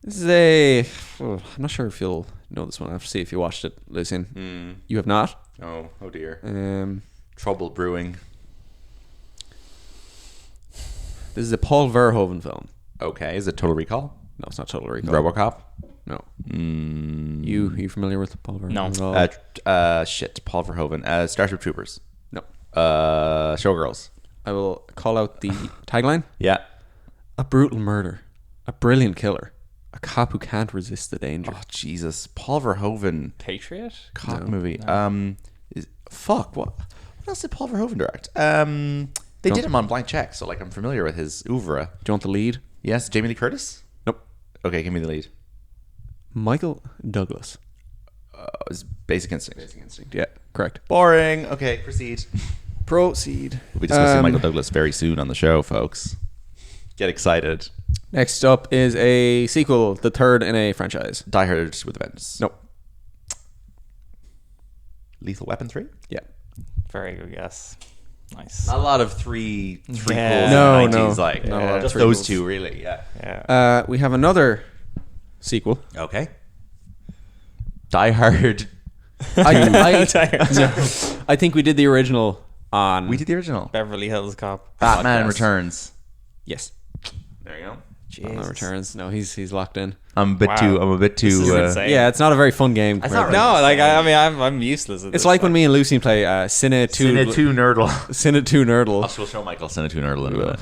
Speaker 3: This is a... I'm not sure if you'll know this one. I have to see if you watched it, Lucian. You have not?
Speaker 1: Oh dear.
Speaker 3: Trouble
Speaker 1: brewing.
Speaker 3: This is a Paul Verhoeven film.
Speaker 1: Okay, is it Total Recall?
Speaker 3: No, it's not Total Recall.
Speaker 1: RoboCop.
Speaker 3: No. You familiar with Paul Verhoeven?
Speaker 2: No.
Speaker 3: at all?
Speaker 1: Paul Verhoeven. Starship Troopers.
Speaker 3: No.
Speaker 1: Showgirls.
Speaker 3: I will call out the tagline.
Speaker 1: Yeah.
Speaker 3: A brutal murder. A brilliant killer. A cop who can't resist the danger.
Speaker 1: Oh Jesus, Paul Verhoeven
Speaker 2: Patriot?
Speaker 1: cop movie. What else did Paul Verhoeven direct? They did him on Blank Check, so like I'm familiar with his oeuvre.
Speaker 3: Do you want the lead?
Speaker 1: Yes, Jamie Lee Curtis.
Speaker 3: Nope.
Speaker 1: Okay, give me the lead.
Speaker 3: Michael Douglas.
Speaker 1: It's Basic Instinct.
Speaker 3: Basic Instinct. Yeah, correct.
Speaker 1: Boring. Okay, proceed.
Speaker 3: Proceed.
Speaker 1: We'll be discussing Michael Douglas very soon on the show, folks. Get excited.
Speaker 3: Next up is a sequel, the third in a franchise.
Speaker 1: Die Hard with a Vengeance.
Speaker 3: Nope.
Speaker 1: Lethal Weapon 3?
Speaker 3: Yeah.
Speaker 2: Very good guess. Nice.
Speaker 1: Not a lot of three prequels
Speaker 2: Yeah.
Speaker 1: in the 90s. Like,
Speaker 3: Not a lot of
Speaker 1: just
Speaker 3: prequels.
Speaker 1: those two, really. Yeah.
Speaker 2: Yeah.
Speaker 3: We have another sequel.
Speaker 1: Okay. Die Hard.
Speaker 3: I think we did the original on...
Speaker 1: We did the original.
Speaker 2: Beverly Hills Cop.
Speaker 1: Batman
Speaker 3: Podcast.
Speaker 1: Returns.
Speaker 3: Yes.
Speaker 1: There you go.
Speaker 3: Batman Returns. No, he's locked in.
Speaker 1: I'm a bit
Speaker 2: Wow. This is
Speaker 1: too.
Speaker 2: insane.
Speaker 3: Yeah, it's not a very fun game.
Speaker 1: It's not
Speaker 2: No, like I mean, I'm useless. At
Speaker 3: It's
Speaker 2: this
Speaker 3: like when
Speaker 2: point.
Speaker 3: me and Lucy play Cine 2
Speaker 1: Nerdle.
Speaker 3: Cine 2 Nerdle.
Speaker 1: We'll show Michael Cine 2 Nerdle in a minute.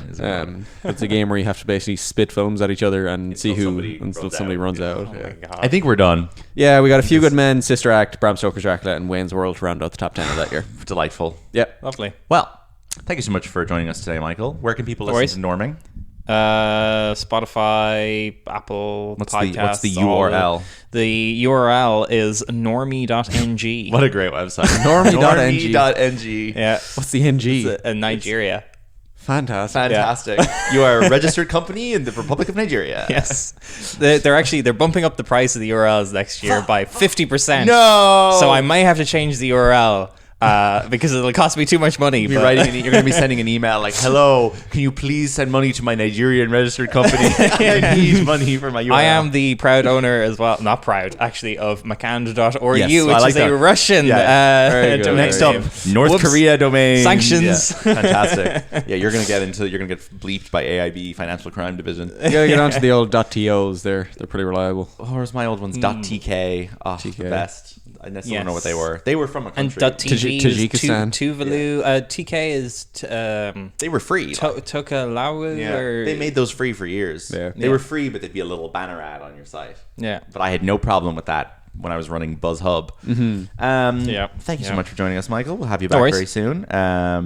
Speaker 3: It's a game where you have to basically spit films at each other and see
Speaker 1: Until
Speaker 3: who
Speaker 1: somebody
Speaker 3: until
Speaker 1: runs
Speaker 3: somebody
Speaker 1: out.
Speaker 3: runs out.
Speaker 2: Oh
Speaker 3: Yeah.
Speaker 2: my God.
Speaker 1: I think we're done.
Speaker 3: Yeah, we got A Few Good Men, Sister Act, Bram Stoker's Dracula, and Wayne's World to round out the top 10 of that year.
Speaker 1: Delightful.
Speaker 3: Yeah.
Speaker 2: Lovely.
Speaker 1: Well, thank you so much for joining us today, Michael. Where can people
Speaker 2: No
Speaker 1: listen to Norming?
Speaker 2: Spotify, Apple Podcasts.
Speaker 1: What's the
Speaker 2: all
Speaker 1: URL?
Speaker 2: The URL is normie.ng.
Speaker 1: What a great website.
Speaker 3: Normie.ng.
Speaker 1: Normie.ng.
Speaker 2: Yeah.
Speaker 3: What's the NG?
Speaker 2: It's in Nigeria.
Speaker 3: Fantastic.
Speaker 1: Fantastic. You are a registered company in the Republic of Nigeria.
Speaker 2: Yes. They're bumping up the price of the URLs next year by 50%.
Speaker 1: No.
Speaker 2: So I might have to change the URL. Because it'll cost me too much money.
Speaker 1: You're going to be sending an email like, "Hello, can you please send money to my Nigerian registered company? I need money for my URL."
Speaker 2: I am the proud owner as well. Not proud, actually, of McAndrew.org,
Speaker 1: Yes,
Speaker 2: which
Speaker 1: I like
Speaker 2: is
Speaker 1: that.
Speaker 2: a Russian
Speaker 3: Very good.
Speaker 2: domain
Speaker 1: Next up,
Speaker 2: name.
Speaker 1: North
Speaker 2: Whoops.
Speaker 1: Korea domain
Speaker 2: Sanctions.
Speaker 1: Yeah, fantastic. Yeah, you're gonna get bleeped by AIB Financial Crime Division.
Speaker 3: You gotta get onto the old .tos. They're pretty reliable.
Speaker 1: Oh, where's my old ones? .tk. Oh, the
Speaker 3: TK.
Speaker 1: best. I still don't know
Speaker 2: Yes.
Speaker 1: what they were. They were from a
Speaker 2: And
Speaker 1: country.
Speaker 2: .tv
Speaker 3: Tajikistan.
Speaker 2: is Tuvalu. TK is
Speaker 1: They were free.
Speaker 2: Tokalawu.
Speaker 1: Yeah.
Speaker 2: Or,
Speaker 1: They made those free for years.
Speaker 3: Yeah.
Speaker 1: They were free, but they'd be a little banner ad on your site.
Speaker 2: Yeah.
Speaker 1: But I had no problem with that when I was running BuzzHub.
Speaker 2: Yeah.
Speaker 1: Thank you so
Speaker 2: Yeah.
Speaker 1: much for joining us, Michael. We'll have you
Speaker 2: No
Speaker 1: back
Speaker 2: worries.
Speaker 1: very soon.
Speaker 2: Yeah,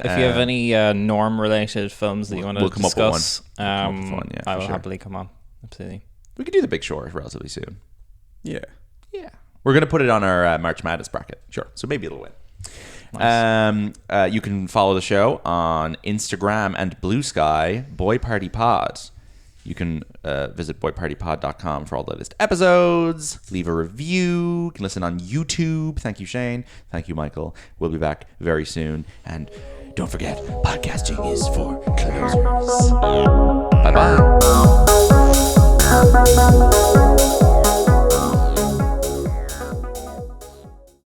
Speaker 2: if you have any norm-related films that you want to
Speaker 1: we'll come up with
Speaker 2: discuss,
Speaker 1: one. We'll come up with one, yeah,
Speaker 2: I
Speaker 1: for
Speaker 2: will
Speaker 1: sure.
Speaker 2: happily come on. Absolutely.
Speaker 1: We could do The Big Short relatively soon.
Speaker 3: Yeah.
Speaker 1: Yeah. We're going to put it on our March Madness bracket. Sure. So maybe it'll win. You can follow the show on Instagram and Blue Sky, Boy Party Pod. You can visit boypartypod.com for all the latest episodes. Leave a review. You can listen on YouTube. Thank you, Shane. Thank you, Michael. We'll be back very soon. And don't forget, podcasting is for closers.